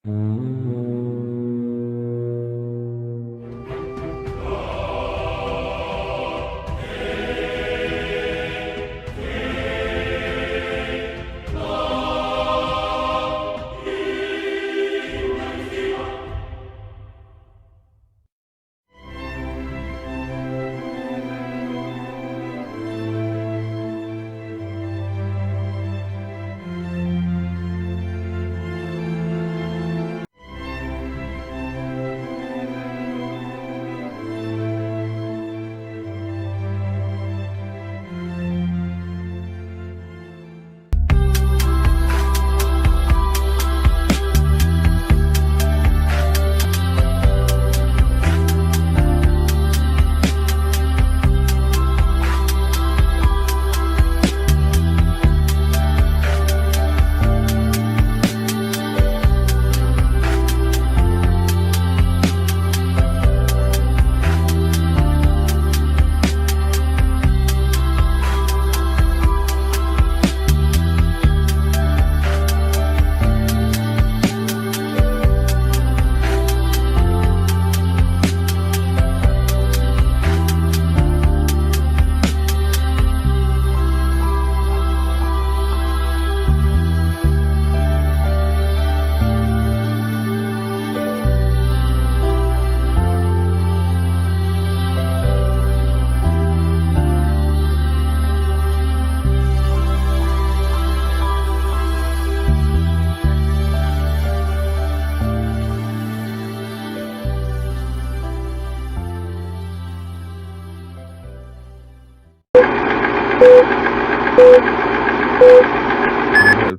Del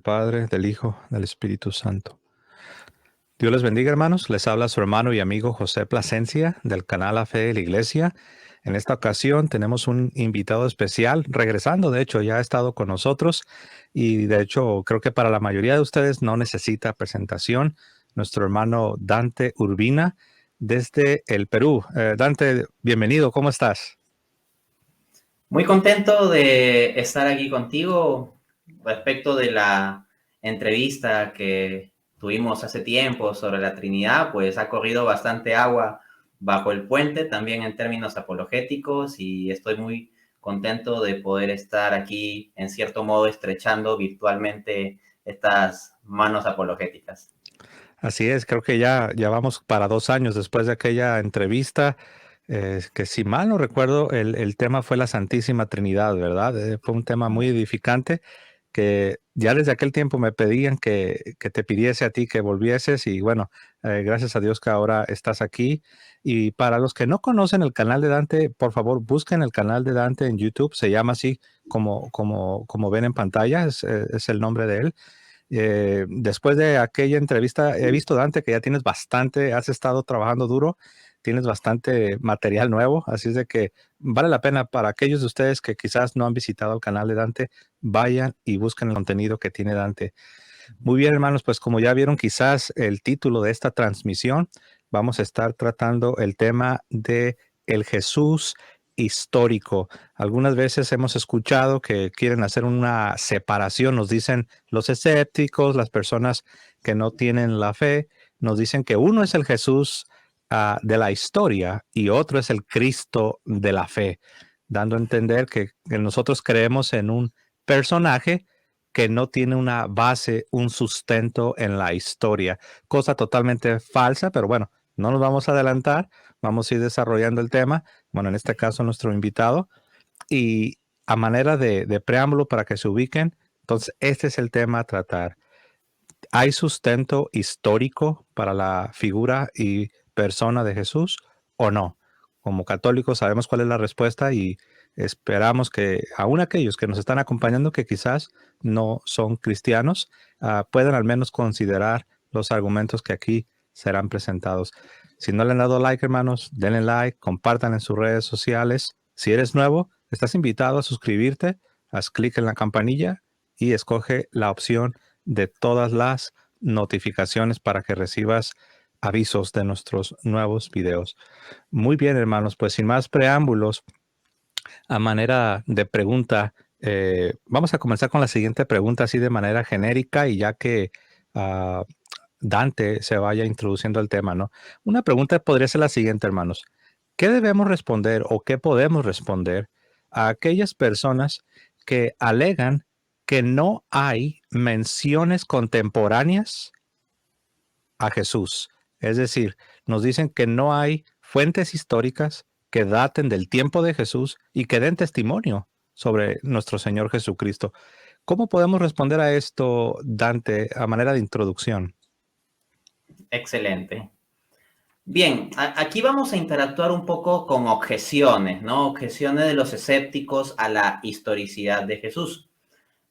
Padre, del Hijo, del Espíritu Santo. Dios les bendiga, hermanos. Les habla su hermano y amigo José Plasencia del canal La Fe de la Iglesia. En esta ocasión tenemos un invitado especial, regresando, de hecho, ya ha estado con nosotros y de hecho creo que para la mayoría de ustedes no necesita presentación. Nuestro hermano Dante Urbina desde el Perú. Dante, bienvenido, ¿cómo estás? Muy contento de estar aquí contigo respecto de la entrevista que tuvimos hace tiempo sobre la Trinidad, pues ha corrido bastante agua bajo el puente, también en términos apologéticos, y estoy muy contento de poder estar aquí, en cierto modo, estrechando virtualmente estas manos apologéticas. Así es, creo que ya vamos para 2 años después de aquella entrevista. Que si mal no recuerdo, el tema fue la Santísima Trinidad, ¿verdad? Fue un tema muy edificante que ya desde aquel tiempo me pedían que te pidiese a ti que volvieses y bueno, gracias a Dios que ahora estás aquí. Y para los que no conocen el canal de Dante, por favor busquen el canal de Dante en YouTube, se llama así como ven en pantalla, es el nombre de él. Después de aquella entrevista, he visto, Dante, que ya tienes bastante, has estado trabajando duro, tienes bastante material nuevo, así es de que vale la pena para aquellos de ustedes que quizás no han visitado el canal de Dante, vayan y busquen el contenido que tiene Dante. Muy bien, hermanos, pues como ya vieron quizás el título de esta transmisión, vamos a estar tratando el tema de el Jesús histórico. Algunas veces hemos escuchado que quieren hacer una separación, nos dicen los escépticos, las personas que no tienen la fe, nos dicen que uno es el Jesús de la historia y otro es el Cristo de la fe, dando a entender que nosotros creemos en un personaje que no tiene una base, un sustento en la historia, cosa totalmente falsa, pero bueno, no nos vamos a adelantar, vamos a ir desarrollando el tema, bueno, en este caso nuestro invitado, y a manera de preámbulo para que se ubiquen, entonces este es el tema a tratar. ¿Hay sustento histórico para la figura y persona de Jesús o no? Como católicos sabemos cuál es la respuesta y esperamos que aún aquellos que nos están acompañando que quizás no son cristianos puedan al menos considerar los argumentos que aquí serán presentados. Si no le han dado like, hermanos, denle like, compartan en sus redes sociales. Si eres nuevo, estás invitado a suscribirte, haz clic en la campanilla y escoge la opción de todas las notificaciones para que recibas avisos de nuestros nuevos videos. Muy bien, hermanos, pues sin más preámbulos, a manera de pregunta, vamos a comenzar con la siguiente pregunta así de manera genérica y ya que Dante se vaya introduciendo al tema, ¿no? Una pregunta podría ser la siguiente, hermanos. ¿Qué debemos responder o qué podemos responder a aquellas personas que alegan que no hay menciones contemporáneas a Jesús? Es decir, nos dicen que no hay fuentes históricas que daten del tiempo de Jesús y que den testimonio sobre nuestro Señor Jesucristo. ¿Cómo podemos responder a esto, Dante, a manera de introducción? Excelente. Bien, aquí vamos a interactuar un poco con objeciones, ¿no? Objeciones de los escépticos a la historicidad de Jesús.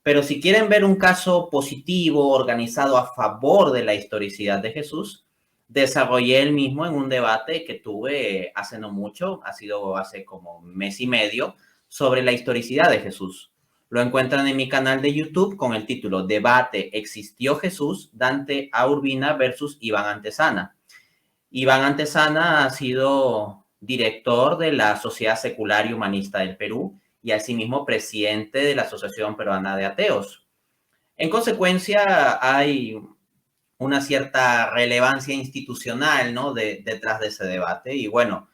Pero si quieren ver un caso positivo organizado a favor de la historicidad de Jesús, desarrollé el mismo en un debate que tuve hace no mucho, ha sido hace como un mes y medio, sobre la historicidad de Jesús. Lo encuentran en mi canal de YouTube con el título Debate ¿Existió Jesús? Dante A. Urbina versus Iván Antesana. Iván Antesana ha sido director de la Sociedad Secular y Humanista del Perú y asimismo presidente de la Asociación Peruana de Ateos. En consecuencia, hay una cierta relevancia institucional, ¿no? Detrás de ese debate. Y bueno,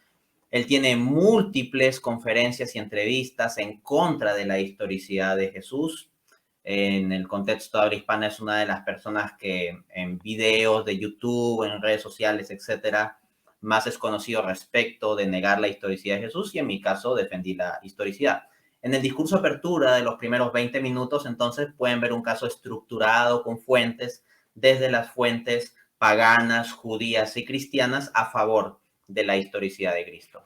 él tiene múltiples conferencias y entrevistas en contra de la historicidad de Jesús. En el contexto de habla hispana es una de las personas que en videos de YouTube, en redes sociales, etcétera, más es conocido respecto de negar la historicidad de Jesús y en mi caso defendí la historicidad. En el discurso de apertura de los primeros 20 minutos, entonces pueden ver un caso estructurado con fuentes, desde las fuentes paganas, judías y cristianas a favor de la historicidad de Cristo.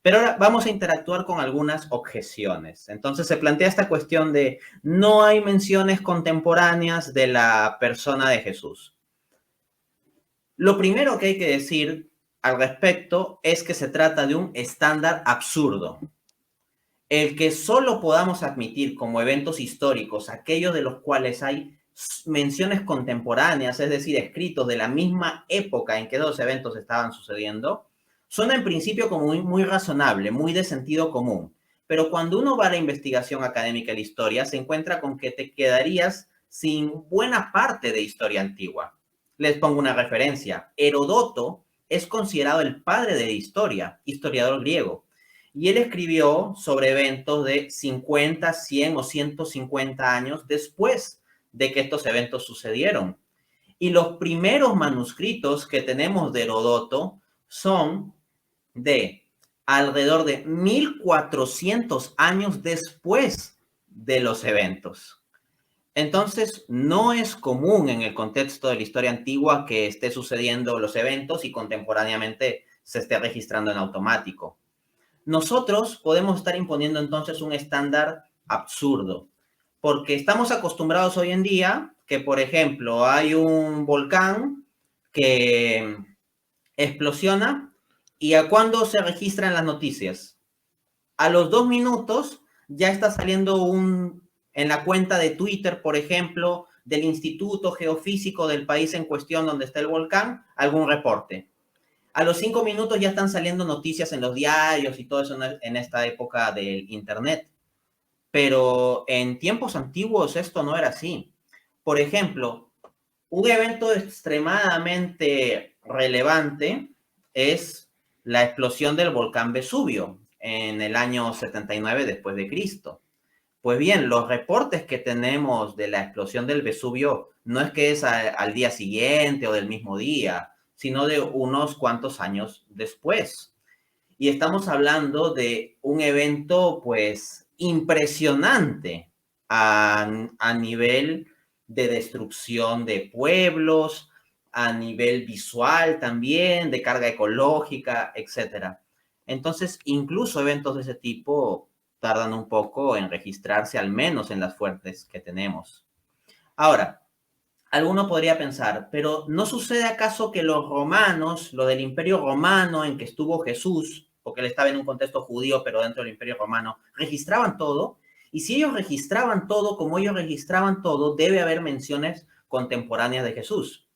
Pero ahora vamos a interactuar con algunas objeciones. Entonces se plantea esta cuestión de no hay menciones contemporáneas de la persona de Jesús. Lo primero que hay que decir al respecto es que se trata de un estándar absurdo. El que solo podamos admitir como eventos históricos aquellos de los cuales hay menciones contemporáneas, es decir, escritos de la misma época en que los eventos estaban sucediendo, suena en principio como muy razonable, muy de sentido común. Pero cuando uno va a la investigación académica de la historia, se encuentra con que te quedarías sin buena parte de historia antigua. Les pongo una referencia. Herodoto es considerado el padre de la historia, historiador griego. Y él escribió sobre eventos de 50, 100 o 150 años después de que estos eventos sucedieron. Y los primeros manuscritos que tenemos de Herodoto son de alrededor de 1400 años después de los eventos. Entonces, no es común en el contexto de la historia antigua que esté sucediendo los eventos y contemporáneamente se esté registrando en automático. Nosotros podemos estar imponiendo entonces un estándar absurdo, porque estamos acostumbrados hoy en día que, por ejemplo, hay un volcán que explosiona y a cuándo se registran las noticias. A los 2 minutos ya está saliendo en la cuenta de Twitter, por ejemplo, del Instituto Geofísico del país en cuestión donde está el volcán, algún reporte. A los 5 minutos ya están saliendo noticias en los diarios y todo eso en esta época del Internet. Pero en tiempos antiguos esto no era así. Por ejemplo, un evento extremadamente relevante es la explosión del volcán Vesubio en el año 79 después de Cristo. Pues bien, los reportes que tenemos de la explosión del Vesubio no es que es al día siguiente o del mismo día, sino de unos cuantos años después. Y estamos hablando de un evento, pues, impresionante a nivel de destrucción de pueblos, a nivel visual también, de carga ecológica, etcétera. Entonces, incluso eventos de ese tipo tardan un poco en registrarse, al menos en las fuentes que tenemos. Ahora, alguno podría pensar, pero ¿no sucede acaso que los romanos, lo del Imperio Romano en que estuvo Jesús, porque él estaba en un contexto judío, pero dentro del Imperio Romano, registraban todo? Y si ellos registraban todo, como ellos registraban todo, debe haber menciones contemporáneas de Jesús.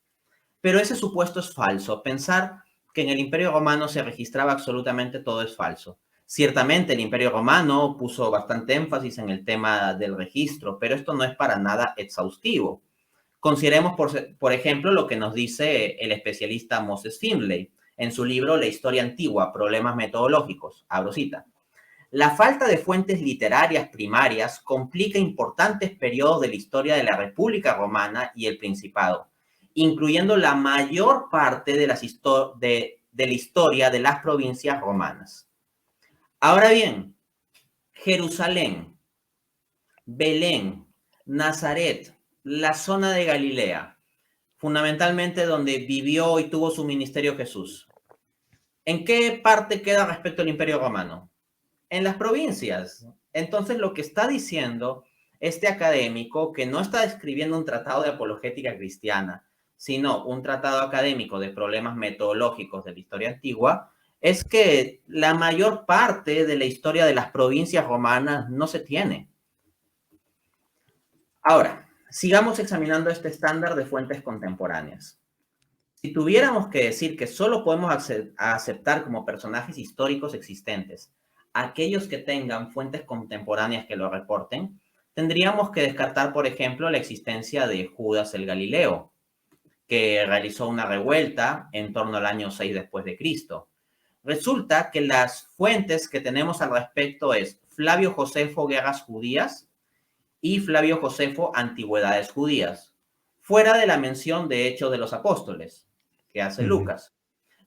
Pero ese supuesto es falso. Pensar que en el Imperio Romano se registraba absolutamente todo es falso. Ciertamente el Imperio Romano puso bastante énfasis en el tema del registro, pero esto no es para nada exhaustivo. Consideremos, por ejemplo, lo que nos dice el especialista Moses Finley en su libro La historia antigua, problemas metodológicos. Abro cita. La falta de fuentes literarias primarias complica importantes periodos de la historia de la República Romana y el Principado, incluyendo la mayor parte de la historia de las provincias romanas. Ahora bien, Jerusalén, Belén, Nazaret, la zona de Galilea, fundamentalmente donde vivió y tuvo su ministerio Jesús. ¿En qué parte queda respecto al Imperio Romano? En las provincias. Entonces, lo que está diciendo este académico, que no está escribiendo un tratado de apologética cristiana, sino un tratado académico de problemas metodológicos de la historia antigua, es que la mayor parte de la historia de las provincias romanas no se tiene. Ahora, sigamos examinando este estándar de fuentes contemporáneas. Si tuviéramos que decir que solo podemos aceptar como personajes históricos existentes aquellos que tengan fuentes contemporáneas que lo reporten, tendríamos que descartar, por ejemplo, la existencia de Judas el Galileo, que realizó una revuelta en torno al año 6 después de Cristo. Resulta que las fuentes que tenemos al respecto es Flavio Josefo, Guerras Judías, y Flavio Josefo, Antigüedades Judías, fuera de la mención de Hechos de los Apóstoles que hace Lucas.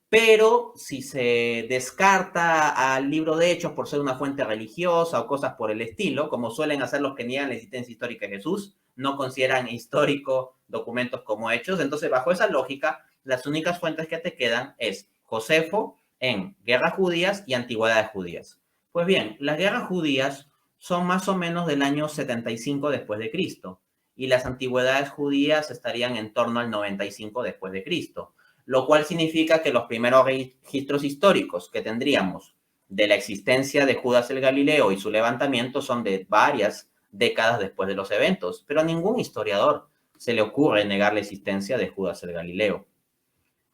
Pero si se descarta al libro de Hechos por ser una fuente religiosa o cosas por el estilo, como suelen hacer los que niegan la existencia histórica de Jesús, no consideran histórico documentos como Hechos, entonces bajo esa lógica, las únicas fuentes que te quedan es Josefo en Guerras Judías y Antigüedades Judías. Pues bien, las Guerras Judías son más o menos del año 75 después de Cristo y las Antigüedades Judías estarían en torno al 95 después de Cristo, lo cual significa que los primeros registros históricos que tendríamos de la existencia de Judas el Galileo y su levantamiento son de varias décadas después de los eventos, pero a ningún historiador se le ocurre negar la existencia de Judas el Galileo.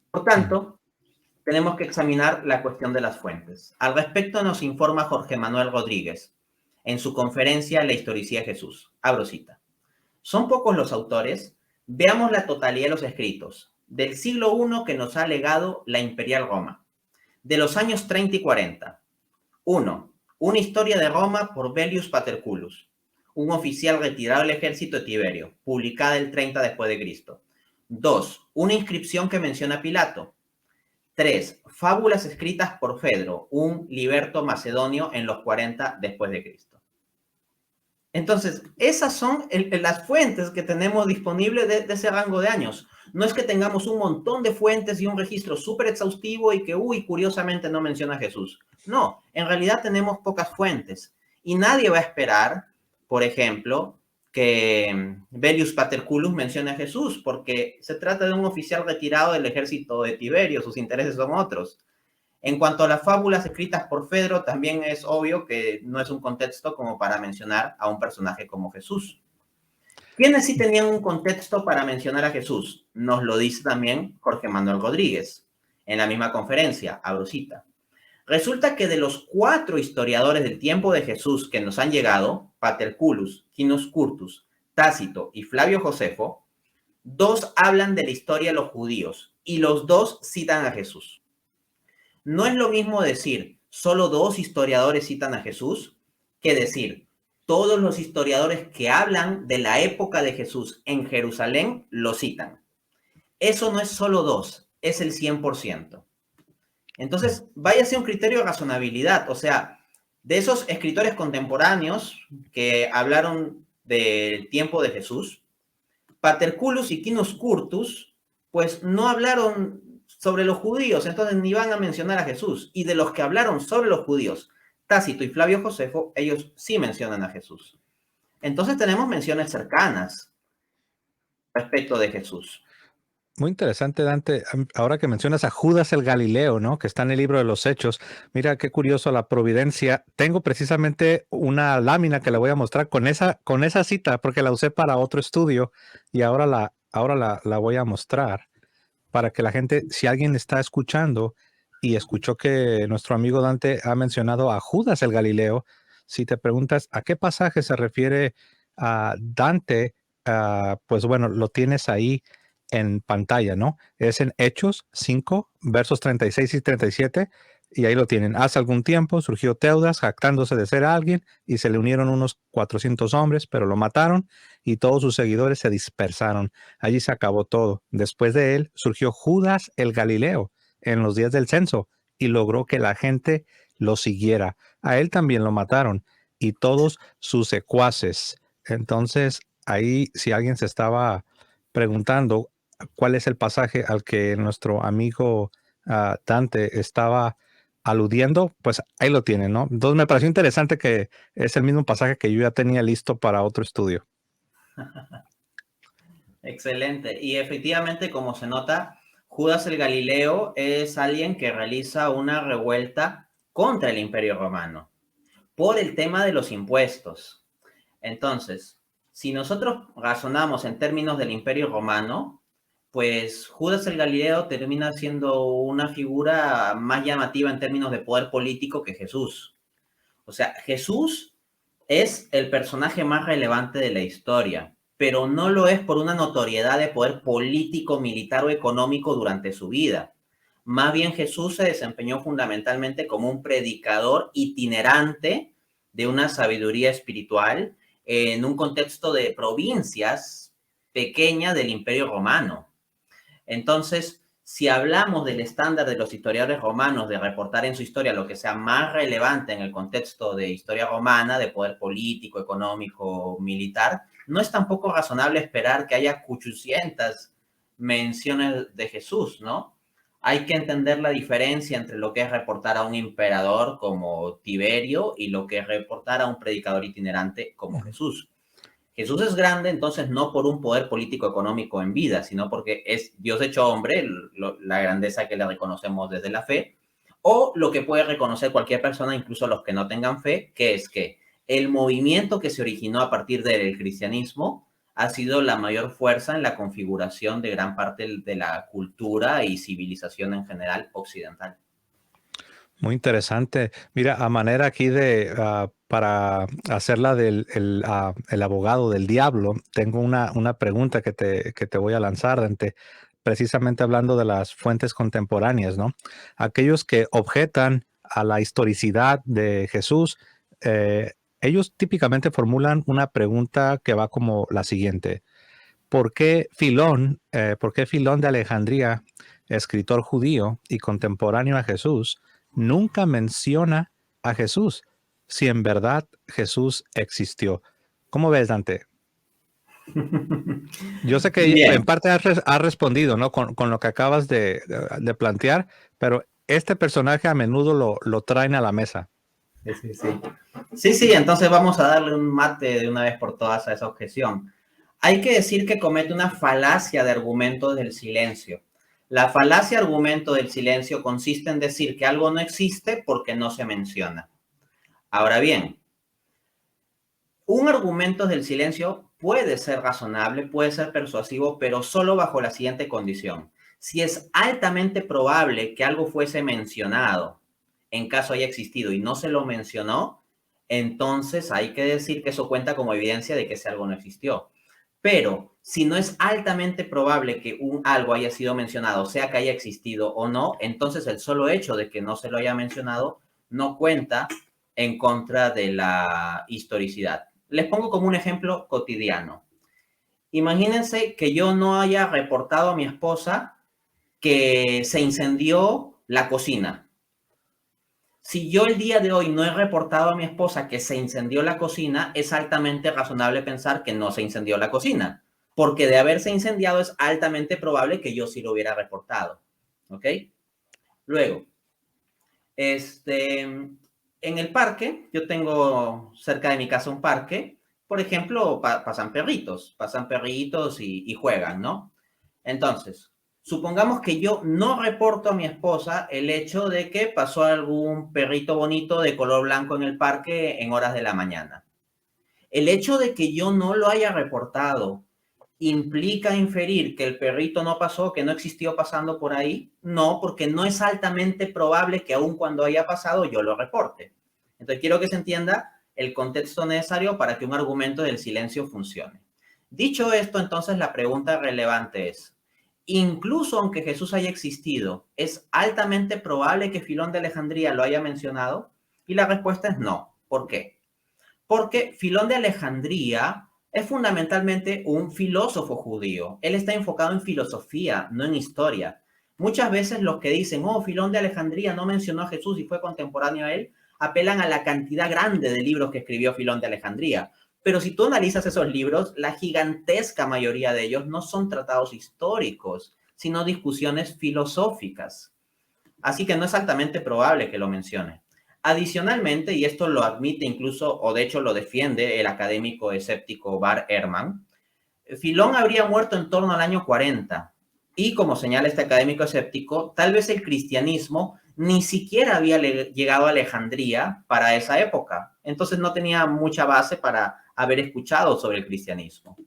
Por tanto, tenemos que examinar la cuestión de las fuentes. Al respecto nos informa Jorge Manuel Rodríguez en su conferencia La historicidad de Jesús. Abro cita. Son pocos los autores. Veamos la totalidad de los escritos del siglo I que nos ha legado la Imperial Roma, de los años 30 y 40. 1. Una historia de Roma por Velius Paterculus, un oficial retirado del ejército de Tiberio, publicada el 30 después de Cristo. 2. Una inscripción que menciona a Pilato. 3. Fábulas escritas por Fedro, un liberto macedonio en los 40 después de Cristo. Entonces, esas son las fuentes que tenemos disponibles de ese rango de años. No es que tengamos un montón de fuentes y un registro súper exhaustivo y que, curiosamente no menciona a Jesús. No, en realidad tenemos pocas fuentes. Y nadie va a esperar, por ejemplo, que Velius Paterculus mencione a Jesús, porque se trata de un oficial retirado del ejército de Tiberio, sus intereses son otros. En cuanto a las fábulas escritas por Fedro, también es obvio que no es un contexto como para mencionar a un personaje como Jesús. ¿Quiénes sí tenían un contexto para mencionar a Jesús? Nos lo dice también Jorge Manuel Rodríguez en la misma conferencia, abro cita. Resulta que de los 4 historiadores del tiempo de Jesús que nos han llegado, Paterculus, Quinus Curtius, Tácito y Flavio Josefo, 2 hablan de la historia de los judíos y los 2 citan a Jesús. No es lo mismo decir solo 2 historiadores citan a Jesús que decir todos los historiadores que hablan de la época de Jesús en Jerusalén lo citan. Eso no es solo 2, es el 100%. Entonces, vaya a ser un criterio de razonabilidad. O sea, de esos escritores contemporáneos que hablaron del tiempo de Jesús, Paterculus y Quinus Curtius, pues no hablaron sobre los judíos, entonces ni van a mencionar a Jesús. Y de los que hablaron sobre los judíos, Tácito y Flavio Josefo, ellos sí mencionan a Jesús. Entonces tenemos menciones cercanas respecto de Jesús. Muy interesante, Dante. Ahora que mencionas a Judas el Galileo, ¿no? Que está en el libro de los Hechos. Mira qué curioso la providencia. Tengo precisamente una lámina que le voy a mostrar con esa cita, porque la usé para otro estudio y ahora la voy a mostrar para que la gente, si alguien está escuchando y escuchó que nuestro amigo Dante ha mencionado a Judas el Galileo, si te preguntas a qué pasaje se refiere a Dante pues bueno, lo tienes ahí en pantalla, ¿no? Es en Hechos 5, versos 36 y 37, y ahí lo tienen. Hace algún tiempo surgió Teudas, jactándose de ser alguien, y se le unieron unos 400 hombres, pero lo mataron y todos sus seguidores se dispersaron. Allí se acabó todo. Después de él surgió Judas el Galileo en los días del censo y logró que la gente lo siguiera. A él también lo mataron y todos sus secuaces. Entonces, ahí si alguien se estaba preguntando cuál es el pasaje al que nuestro amigo Dante estaba aludiendo, pues ahí lo tienen, ¿no? Entonces me pareció interesante que es el mismo pasaje que yo ya tenía listo para otro estudio. Excelente. Y efectivamente, como se nota, Judas el Galileo es alguien que realiza una revuelta contra el Imperio Romano por el tema de los impuestos. Entonces, si nosotros razonamos en términos del Imperio Romano, pues Judas el Galileo termina siendo una figura más llamativa en términos de poder político que Jesús. O sea, Jesús es el personaje más relevante de la historia, pero no lo es por una notoriedad de poder político, militar o económico durante su vida. Más bien Jesús se desempeñó fundamentalmente como un predicador itinerante de una sabiduría espiritual en un contexto de provincias pequeñas del Imperio Romano. Entonces, si hablamos del estándar de los historiadores romanos de reportar en su historia lo que sea más relevante en el contexto de historia romana, de poder político, económico, militar, no es tampoco razonable esperar que haya 800 menciones de Jesús, ¿no? Hay que entender la diferencia entre lo que es reportar a un emperador como Tiberio y lo que es reportar a un predicador itinerante como Jesús. Jesús es grande, entonces, no por un poder político económico en vida, sino porque es Dios hecho hombre, la grandeza que le reconocemos desde la fe, o lo que puede reconocer cualquier persona, incluso los que no tengan fe, que es que el movimiento que se originó a partir del cristianismo ha sido la mayor fuerza en la configuración de gran parte de la cultura y civilización en general occidental. Muy interesante. Mira, a manera aquí de, para hacerla del el abogado del diablo, tengo una pregunta que te voy a lanzar, Dante, precisamente hablando de las fuentes contemporáneas, ¿no? Aquellos que objetan a la historicidad de Jesús, ellos típicamente formulan una pregunta que va como la siguiente. Por qué Filón de Alejandría, escritor judío y contemporáneo a Jesús, nunca menciona a Jesús si en verdad Jesús existió? ¿Cómo ves, Dante? Yo sé que en Bien. parte has respondido, ¿no? Con lo que acabas de plantear, pero este personaje a menudo lo traen a la mesa. Sí, sí, sí. Sí, sí, entonces vamos a darle un mate de una vez por todas a esa objeción. Hay que decir que comete una falacia de argumento del silencio. La falacia argumento del silencio consiste en decir que algo no existe porque no se menciona. Ahora bien, un argumento del silencio puede ser razonable, puede ser persuasivo, pero solo bajo la siguiente condición. Si es altamente probable que algo fuese mencionado, en caso haya existido y no se lo mencionó, entonces hay que decir que eso cuenta como evidencia de que ese algo no existió. Pero si no es altamente probable que algo haya sido mencionado, sea que haya existido o no, entonces el solo hecho de que no se lo haya mencionado no cuenta en contra de la historicidad. Les pongo como un ejemplo cotidiano. Imagínense que yo no haya reportado a mi esposa que se incendió la cocina. Si yo el día de hoy no he reportado a mi esposa que se incendió la cocina, es altamente razonable pensar que no se incendió la cocina, porque de haberse incendiado es altamente probable que yo sí lo hubiera reportado. ¿Ok? Luego, en el parque, yo tengo cerca de mi casa un parque, por ejemplo, pasan perritos y juegan, ¿no? Entonces, supongamos que yo no reporto a mi esposa el hecho de que pasó algún perrito bonito de color blanco en el parque en horas de la mañana. El hecho de que yo no lo haya reportado implica inferir que el perrito no pasó, que no existió pasando por ahí. No, porque no es altamente probable que aun cuando haya pasado yo lo reporte. Entonces quiero que se entienda el contexto necesario para que un argumento del silencio funcione. Dicho esto, entonces la pregunta relevante es, incluso aunque Jesús haya existido, ¿es altamente probable que Filón de Alejandría lo haya mencionado? Y la respuesta es no. ¿Por qué? Porque Filón de Alejandría es fundamentalmente un filósofo judío. Él está enfocado en filosofía, no en historia. Muchas veces los que dicen, oh, Filón de Alejandría no mencionó a Jesús y fue contemporáneo a él, apelan a la cantidad grande de libros que escribió Filón de Alejandría. Pero si tú analizas esos libros, la gigantesca mayoría de ellos no son tratados históricos, sino discusiones filosóficas. Así que no es altamente probable que lo mencione. Adicionalmente, y esto lo admite incluso, o de hecho lo defiende el académico escéptico Bar Ehrman, Filón habría muerto en torno al año 40. Y como señala este académico escéptico, tal vez el cristianismo ni siquiera había llegado a Alejandría para esa época. Entonces no tenía mucha base para haber escuchado sobre el cristianismo.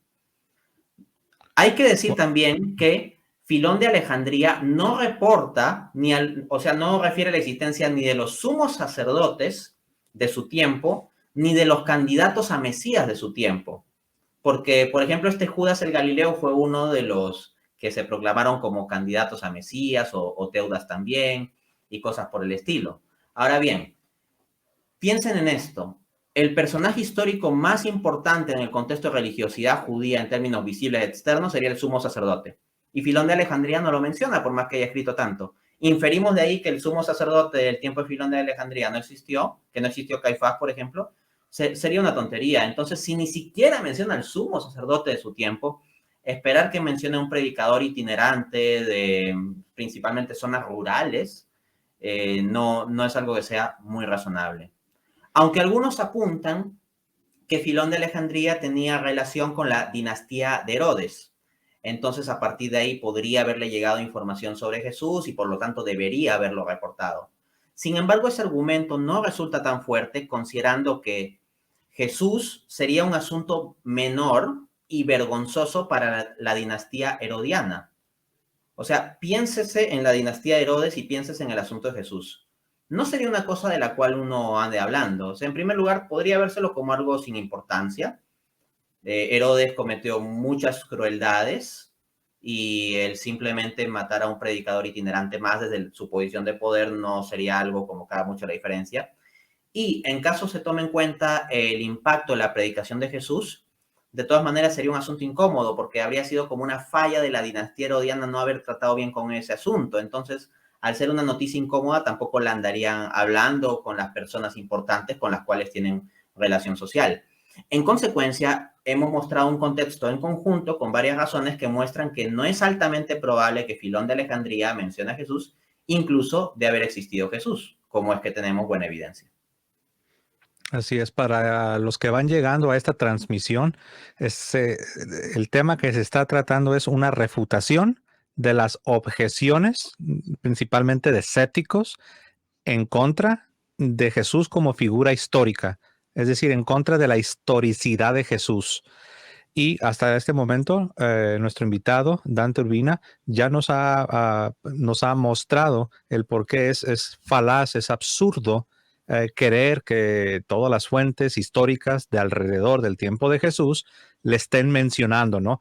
Hay que decir también que Filón de Alejandría no reporta, o sea, no refiere a la existencia ni de los sumos sacerdotes de su tiempo, ni de los candidatos a Mesías de su tiempo. Porque, por ejemplo, este Judas el Galileo fue uno de los que se proclamaron como candidatos a Mesías o Teudas también y cosas por el estilo. Ahora bien, piensen en esto. El personaje histórico más importante en el contexto de religiosidad judía en términos visibles externos sería el sumo sacerdote. Y Filón de Alejandría no lo menciona, por más que haya escrito tanto. Inferimos de ahí que el sumo sacerdote del tiempo de Filón de Alejandría no existió, que no existió Caifás, por ejemplo, sería una tontería. Entonces, si ni siquiera menciona al sumo sacerdote de su tiempo, esperar que mencione un predicador itinerante de principalmente zonas rurales, no es algo que sea muy razonable. Aunque algunos apuntan que Filón de Alejandría tenía relación con la dinastía de Herodes. Entonces, a partir de ahí podría haberle llegado información sobre Jesús y por lo tanto debería haberlo reportado. Sin embargo, ese argumento no resulta tan fuerte considerando que Jesús sería un asunto menor y vergonzoso para la dinastía herodiana. O sea, piénsese en la dinastía de Herodes y piénsese en el asunto de Jesús. No sería una cosa de la cual uno ande hablando. O sea, en primer lugar, podría vérselo como algo sin importancia. Herodes cometió muchas crueldades y el simplemente matar a un predicador itinerante más desde su posición de poder no sería algo como que haga mucho la diferencia. Y en caso se tome en cuenta el impacto de la predicación de Jesús, de todas maneras sería un asunto incómodo porque habría sido como una falla de la dinastía herodiana no haber tratado bien con ese asunto. Entonces, al ser una noticia incómoda, tampoco la andarían hablando con las personas importantes con las cuales tienen relación social. En consecuencia, hemos mostrado un contexto en conjunto con varias razones que muestran que no es altamente probable que Filón de Alejandría mencione a Jesús, incluso de haber existido Jesús, como es que tenemos buena evidencia. Así es, para los que van llegando a esta transmisión, el tema que se está tratando es una refutación de las objeciones, principalmente de escépticos, en contra de Jesús como figura histórica, es decir, en contra de la historicidad de Jesús. Y hasta este momento, nuestro invitado, Dante Urbina, ya nos ha mostrado el por qué es falaz, es absurdo querer que todas las fuentes históricas de alrededor del tiempo de Jesús le estén mencionando, ¿no?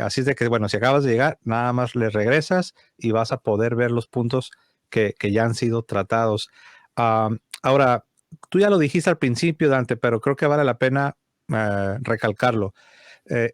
Así es de que, bueno, si acabas de llegar, nada más le regresas y vas a poder ver los puntos que ya han sido tratados. Ahora, tú ya lo dijiste al principio, Dante, pero creo que vale la pena recalcarlo.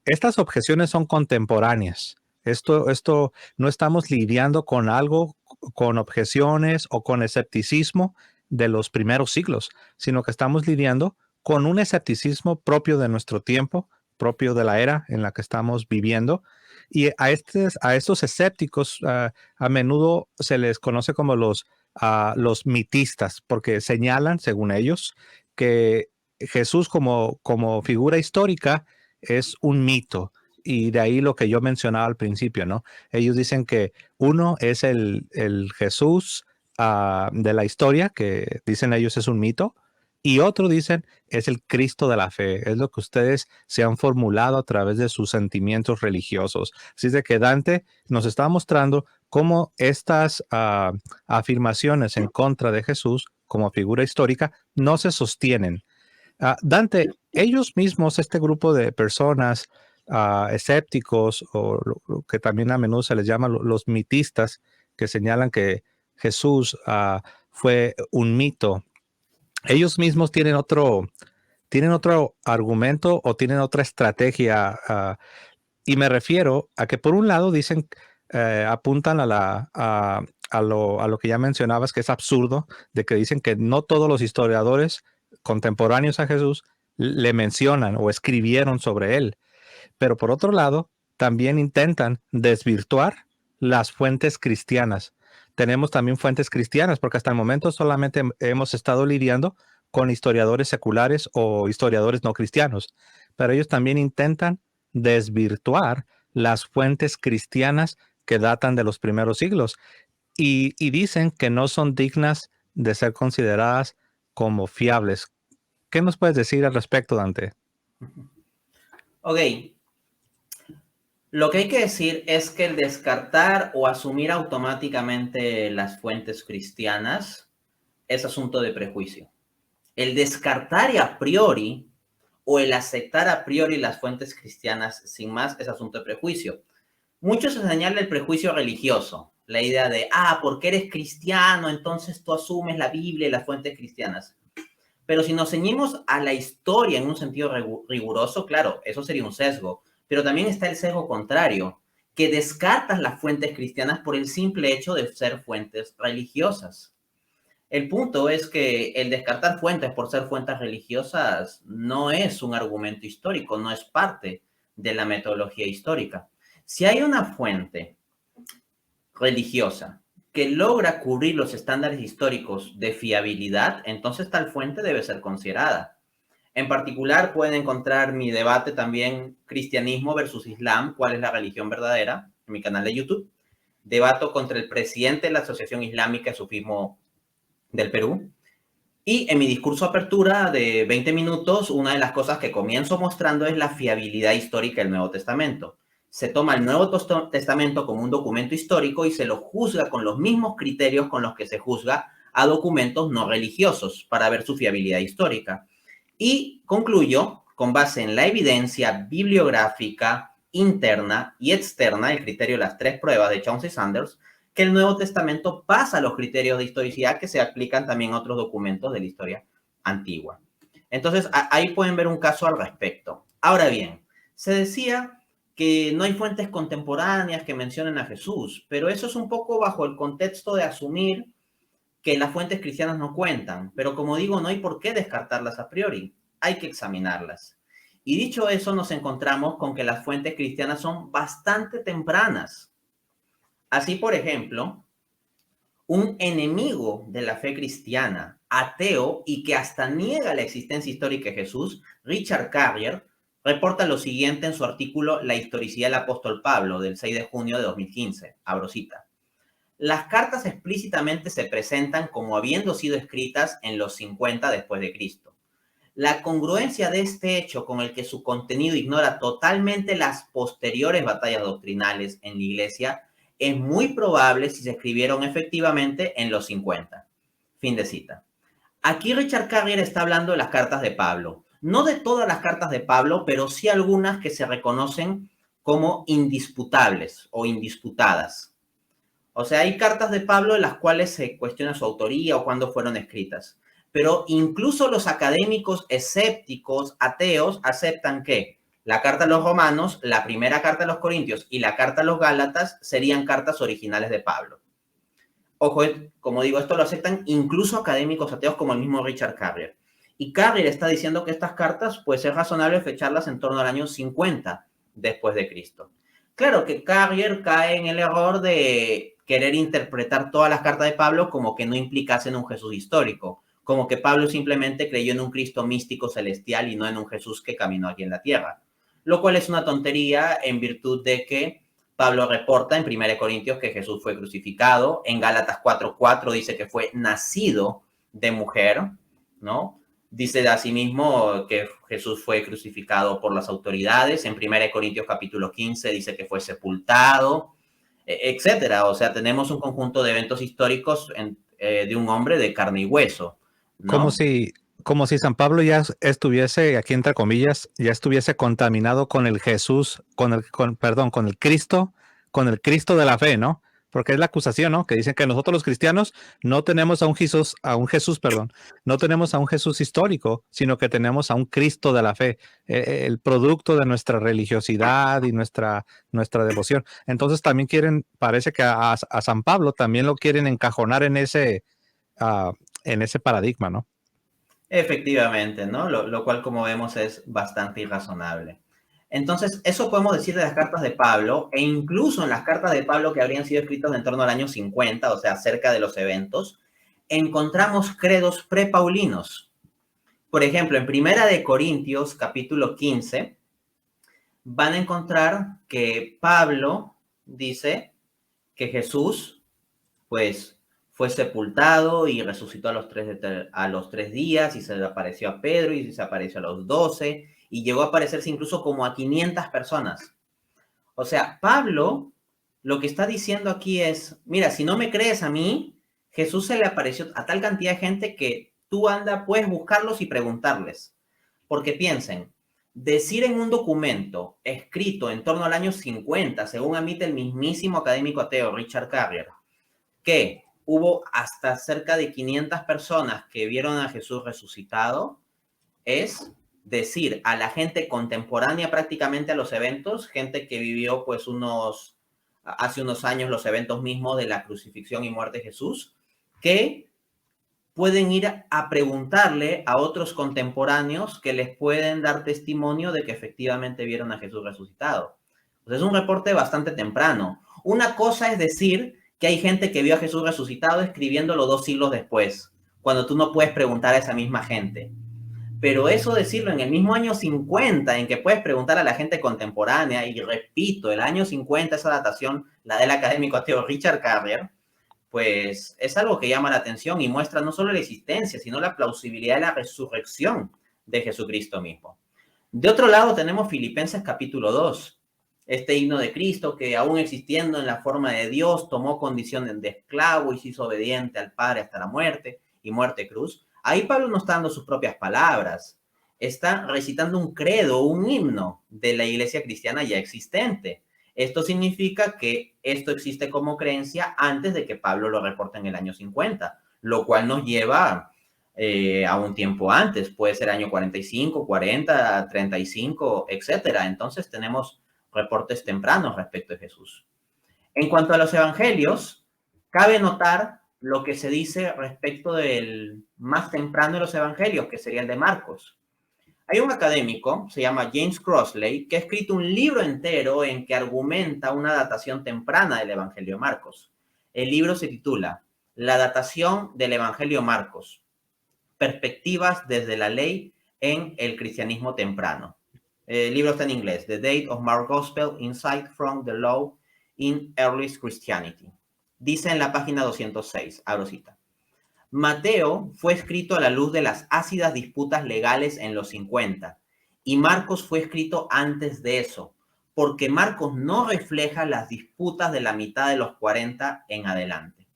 Estas objeciones son contemporáneas. Esto no estamos lidiando con algo, con objeciones o con escepticismo de los primeros siglos, sino que estamos lidiando con un escepticismo propio de nuestro tiempo, propio de la era en la que estamos viviendo. Y a estos escépticos a menudo se les conoce como los mitistas, porque señalan, según ellos, que Jesús como figura histórica es un mito. Y de ahí lo que yo mencionaba al principio, ¿no? Ellos dicen que uno es el Jesús de la historia, que dicen ellos es un mito, y otro dicen es el Cristo de la fe, es lo que ustedes se han formulado a través de sus sentimientos religiosos. Así es de que Dante nos está mostrando cómo estas afirmaciones en contra de Jesús como figura histórica no se sostienen. Dante, ellos mismos, este grupo de personas escépticos, o lo que también a menudo se les llama los mitistas, que señalan que Jesús fue un mito, ellos mismos tienen otro argumento o tienen otra estrategia. Y me refiero a que por un lado dicen, apuntan a lo que ya mencionabas, que es absurdo, de que dicen que no todos los historiadores contemporáneos a Jesús le mencionan o escribieron sobre él. Pero por otro lado, también intentan desvirtuar las fuentes cristianas. Tenemos también fuentes cristianas, porque hasta el momento solamente hemos estado lidiando con historiadores seculares o historiadores no cristianos, pero ellos también intentan desvirtuar las fuentes cristianas que datan de los primeros siglos y dicen que no son dignas de ser consideradas como fiables. ¿Qué nos puedes decir al respecto, Dante? Ok, lo que hay que decir es que el descartar o asumir automáticamente las fuentes cristianas es asunto de prejuicio. El descartar a priori o el aceptar a priori las fuentes cristianas sin más es asunto de prejuicio. Mucho se señala el prejuicio religioso, la idea de, porque eres cristiano, entonces tú asumes la Biblia y las fuentes cristianas. Pero si nos ceñimos a la historia en un sentido riguroso, claro, eso sería un sesgo. Pero también está el sesgo contrario, que descartas las fuentes cristianas por el simple hecho de ser fuentes religiosas. El punto es que el descartar fuentes por ser fuentes religiosas no es un argumento histórico, no es parte de la metodología histórica. Si hay una fuente religiosa que logra cubrir los estándares históricos de fiabilidad, entonces tal fuente debe ser considerada. En particular, pueden encontrar mi debate también cristianismo versus islam, cuál es la religión verdadera, en mi canal de YouTube. Debato contra el presidente de la Asociación Islámica de Sufismo del Perú. Y en mi discurso apertura de 20 minutos, una de las cosas que comienzo mostrando es la fiabilidad histórica del Nuevo Testamento. Se toma el Nuevo Testamento como un documento histórico y se lo juzga con los mismos criterios con los que se juzga a documentos no religiosos para ver su fiabilidad histórica. Y concluyo, con base en la evidencia bibliográfica interna y externa, el criterio de las 3 pruebas de Chauncey Sanders, que el Nuevo Testamento pasa los criterios de historicidad que se aplican también a otros documentos de la historia antigua. Entonces, ahí pueden ver un caso al respecto. Ahora bien, se decía que no hay fuentes contemporáneas que mencionen a Jesús, pero eso es un poco bajo el contexto de asumir que las fuentes cristianas no cuentan, pero como digo, no hay por qué descartarlas a priori, hay que examinarlas. Y dicho eso, nos encontramos con que las fuentes cristianas son bastante tempranas. Así, por ejemplo, un enemigo de la fe cristiana, ateo y que hasta niega la existencia histórica de Jesús, Richard Carrier, reporta lo siguiente en su artículo La historicidad del apóstol Pablo, del 6 de junio de 2015. Abro cita. Las cartas explícitamente se presentan como habiendo sido escritas en los 50 después de Cristo. La congruencia de este hecho con el que su contenido ignora totalmente las posteriores batallas doctrinales en la iglesia es muy probable si se escribieron efectivamente en los 50. Fin de cita. Aquí Richard Carrier está hablando de las cartas de Pablo. No de todas las cartas de Pablo, pero sí algunas que se reconocen como indisputables o indisputadas. O sea, hay cartas de Pablo en las cuales se cuestiona su autoría o cuándo fueron escritas. Pero incluso los académicos escépticos, ateos, aceptan que la carta a los romanos, la primera carta a los corintios y la carta a los gálatas serían cartas originales de Pablo. Ojo, como digo, esto lo aceptan incluso académicos ateos como el mismo Richard Carrier. Y Carrier está diciendo que estas cartas, pues es razonable fecharlas en torno al año 50 después de Cristo. Claro que Carrier cae en el error de querer interpretar todas las cartas de Pablo como que no implicasen un Jesús histórico, como que Pablo simplemente creyó en un Cristo místico celestial y no en un Jesús que caminó aquí en la tierra, lo cual es una tontería en virtud de que Pablo reporta en 1 Corintios que Jesús fue crucificado, en Gálatas 4:4 dice que fue nacido de mujer, ¿no? Dice asimismo que Jesús fue crucificado por las autoridades, en 1 Corintios capítulo 15 dice que fue sepultado, etcétera. O sea, tenemos un conjunto de eventos históricos de un hombre de carne y hueso, Como ¿no? si, como si San Pablo ya estuviese, aquí entre comillas, ya estuviese contaminado con el Jesús, perdón, con el Cristo de la fe, ¿no? Porque es la acusación, ¿no? Que dicen que nosotros los cristianos no tenemos perdón, no tenemos a un Jesús histórico, sino que tenemos a un Cristo de la fe, el producto de nuestra religiosidad y nuestra devoción. Entonces también parece que a San Pablo también lo quieren encajonar ah, en ese paradigma, ¿no? Efectivamente, ¿no? Lo cual, como vemos, es bastante irrazonable. Entonces, eso podemos decir de las cartas de Pablo, e incluso en las cartas de Pablo que habrían sido escritas en torno al año 50, o sea, cerca de los eventos, encontramos credos prepaulinos. Por ejemplo, en Primera de Corintios, capítulo 15, van a encontrar que Pablo dice que Jesús, pues, fue sepultado y resucitó a los 3 días, y se le apareció a Pedro y se apareció a los 12 y llegó a aparecerse incluso como a 500 personas. O sea, Pablo lo que está diciendo aquí es, mira, si no me crees a mí, Jesús se le apareció a tal cantidad de gente que tú puedes buscarlos y preguntarles. Porque piensen, decir en un documento escrito en torno al año 50, según admite el mismísimo académico ateo Richard Carrier, que hubo hasta cerca de 500 personas que vieron a Jesús resucitado, es decir, a la gente contemporánea prácticamente a los eventos, gente que vivió pues hace unos años los eventos mismos de la crucifixión y muerte de Jesús, que pueden ir a preguntarle a otros contemporáneos que les pueden dar testimonio de que efectivamente vieron a Jesús resucitado. Pues es un reporte bastante temprano. Una cosa es decir que hay gente que vio a Jesús resucitado escribiéndolo 2 siglos después, cuando tú no puedes preguntar a esa misma gente. Pero eso decirlo en el mismo año 50, en que puedes preguntar a la gente contemporánea, y repito, el año 50, esa datación, la del académico ateo Richard Carrier, pues es algo que llama la atención y muestra no solo la existencia, sino la plausibilidad de la resurrección de Jesucristo mismo. De otro lado tenemos Filipenses capítulo 2, este himno de Cristo que aún existiendo en la forma de Dios, tomó condición de esclavo y se hizo obediente al Padre hasta la muerte y muerte cruz. Ahí Pablo no está dando sus propias palabras, está recitando un credo, un himno de la iglesia cristiana ya existente. Esto significa que esto existe como creencia antes de que Pablo lo reporte en el año 50, lo cual nos lleva a un tiempo antes, puede ser año 45, 40, 35, etcétera. Entonces tenemos reportes tempranos respecto de Jesús. En cuanto a los evangelios, cabe notar lo que se dice respecto del más temprano de los evangelios, que sería el de Marcos. Hay un académico, se llama James Crossley, que ha escrito un libro entero en que argumenta una datación temprana del Evangelio de Marcos. El libro se titula La datación del Evangelio Marcos, perspectivas desde la ley en el cristianismo temprano. El libro está en inglés, The Date of Mark Gospel, Insight from the Law in Early Christianity. Dice en la página 206, abro cita. Mateo fue escrito a la luz de las ácidas disputas legales en los 50 y Marcos fue escrito antes de eso, porque Marcos no refleja las disputas de la mitad de los 40 en adelante.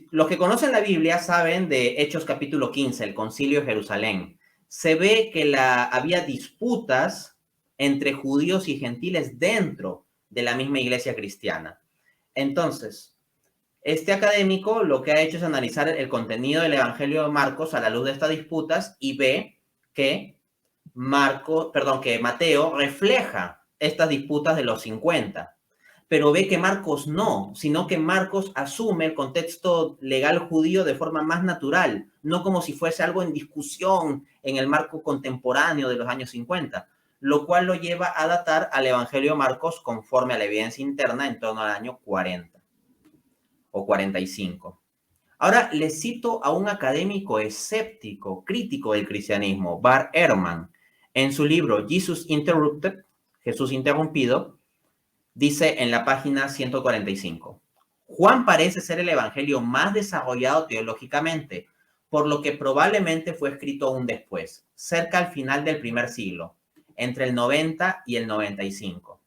Los que conocen la Biblia saben de Hechos capítulo 15, el concilio de Jerusalén. Se ve que había disputas entre judíos y gentiles dentro de la misma iglesia cristiana. Entonces, este académico lo que ha hecho es analizar el contenido del Evangelio de Marcos a la luz de estas disputas y ve que Mateo refleja estas disputas de los 50, pero ve que Marcos no, sino que Marcos asume el contexto legal judío de forma más natural, no como si fuese algo en discusión en el marco contemporáneo de los años 50, lo cual lo lleva a datar al Evangelio de Marcos conforme a la evidencia interna en torno al año 40 o 45. Ahora les cito a un académico escéptico, crítico del cristianismo, Bart Ehrman, en su libro Jesus Interrupted, Jesús Interrumpido, dice en la página 145, Juan parece ser el evangelio más desarrollado teológicamente, por lo que probablemente fue escrito aún después, cerca al final del primer siglo, entre el 90 y el 95.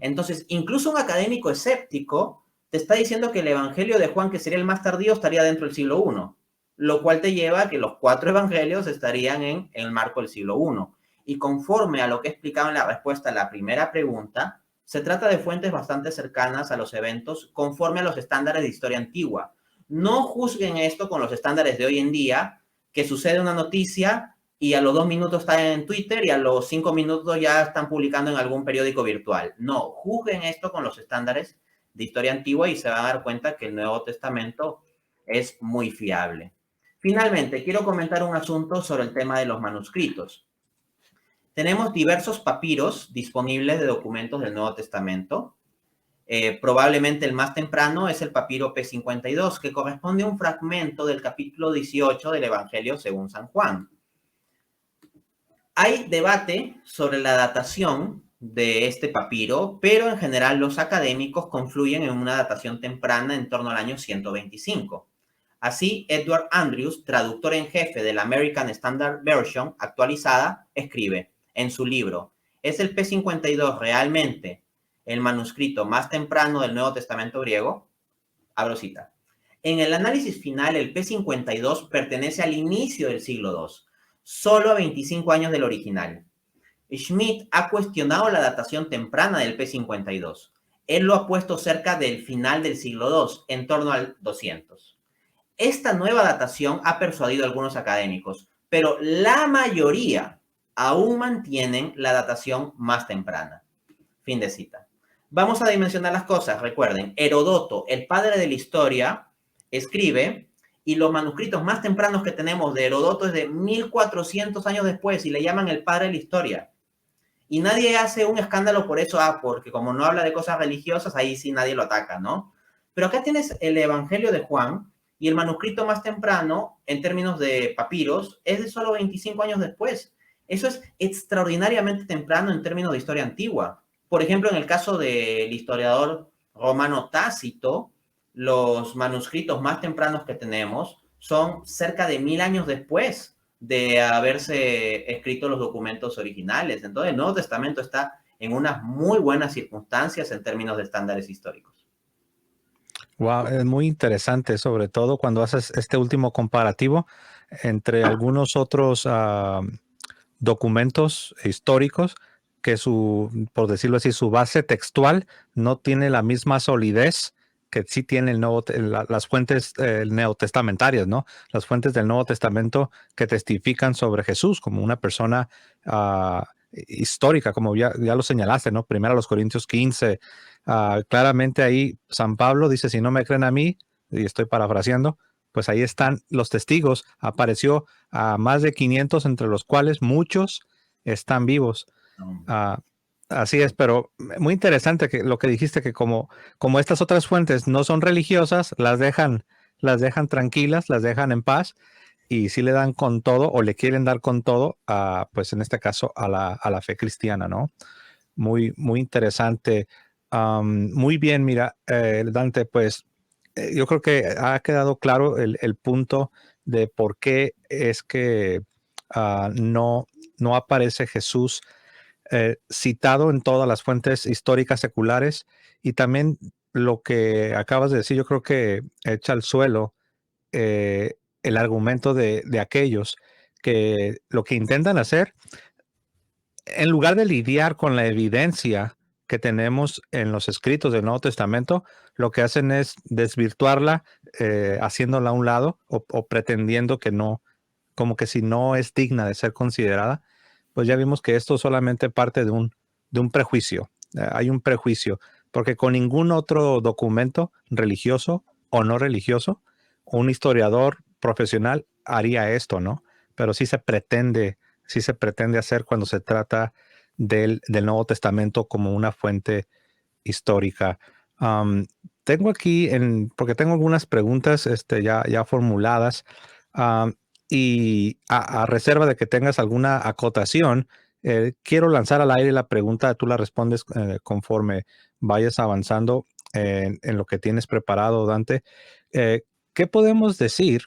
Entonces, incluso un académico escéptico te está diciendo que el evangelio de Juan, que sería el más tardío, estaría dentro del siglo I. lo cual te lleva a que los 4 evangelios estarían en el marco del siglo I. Y conforme a lo que he explicado en la respuesta a la primera pregunta, se trata de fuentes bastante cercanas a los eventos conforme a los estándares de historia antigua. No juzguen esto con los estándares de hoy en día, que sucede una noticia y a los 2 minutos está en Twitter y a los 5 minutos ya están publicando en algún periódico virtual. No, juzguen esto con los estándares de historia antigua y se van a dar cuenta que el Nuevo Testamento es muy fiable. Finalmente, quiero comentar un asunto sobre el tema de los manuscritos. Tenemos diversos papiros disponibles de documentos del Nuevo Testamento. Probablemente el más temprano es el papiro P52, que corresponde a un fragmento del capítulo 18 del Evangelio según San Juan. Hay debate sobre la datación de este papiro, pero en general los académicos confluyen en una datación temprana en torno al año 125. Así, Edward Andrews, traductor en jefe de la American Standard Version actualizada, escribe en su libro: ¿es el P52 realmente el manuscrito más temprano del Nuevo Testamento griego? Abro cita. En el análisis final, el P52 pertenece al inicio del siglo II, solo a 25 años del original. Schmidt ha cuestionado la datación temprana del P52. Él lo ha puesto cerca del final del siglo II, en torno al 200. Esta nueva datación ha persuadido a algunos académicos, pero la mayoría aún mantienen la datación más temprana. Fin de cita. Vamos a dimensionar las cosas. Recuerden, Heródoto, el padre de la historia, escribe, y los manuscritos más tempranos que tenemos de Heródoto es de 1400 años después y le llaman el padre de la historia. Y nadie hace un escándalo por eso, porque como no habla de cosas religiosas, ahí sí nadie lo ataca, ¿no? Pero acá tienes el Evangelio de Juan y el manuscrito más temprano, en términos de papiros, es de solo 25 años después. Eso es extraordinariamente temprano en términos de historia antigua. Por ejemplo, en el caso del historiador romano Tácito, los manuscritos más tempranos que tenemos son cerca de 1000 años después de haberse escrito los documentos originales. Entonces, el Nuevo Testamento está en unas muy buenas circunstancias en términos de estándares históricos. Wow, es muy interesante, sobre todo cuando haces este último comparativo entre algunos otros documentos históricos que por decirlo así, su base textual no tiene la misma solidez que sí tiene las fuentes neotestamentarias, ¿no? Las fuentes del Nuevo Testamento que testifican sobre Jesús como una persona histórica, como ya lo señalaste, ¿no? Primero a los Corintios 15, claramente ahí San Pablo dice: si no me creen a mí, y estoy parafraseando, pues ahí están los testigos. Apareció a más de 500, entre los cuales muchos están vivos. Así es, pero muy interesante que lo que dijiste, que como estas otras fuentes no son religiosas, las dejan tranquilas, las dejan en paz, y sí le dan con todo, o le quieren dar con todo, pues en este caso a la fe cristiana, ¿no? Muy, muy interesante. Muy bien, mira, Dante, pues yo creo que ha quedado claro el punto de por qué es que no aparece Jesús citado en todas las fuentes históricas seculares, y también lo que acabas de decir, yo creo que echa al suelo el argumento de aquellos que lo que intentan hacer, en lugar de lidiar con la evidencia que tenemos en los escritos del Nuevo Testamento, lo que hacen es desvirtuarla, haciéndola a un lado, o pretendiendo que no, como que si no es digna de ser considerada. Pues ya vimos que esto solamente parte de un prejuicio. Hay un prejuicio, porque con ningún otro documento religioso o no religioso, un historiador profesional haría esto, ¿no? Pero sí se pretende hacer cuando se trata del Nuevo Testamento como una fuente histórica. Um, Tengo aquí, porque tengo algunas preguntas ya formuladas, um, y a reserva de que tengas alguna acotación, quiero lanzar al aire la pregunta. Tú la respondes conforme vayas avanzando en lo que tienes preparado, Dante. Eh, ¿Qué podemos decir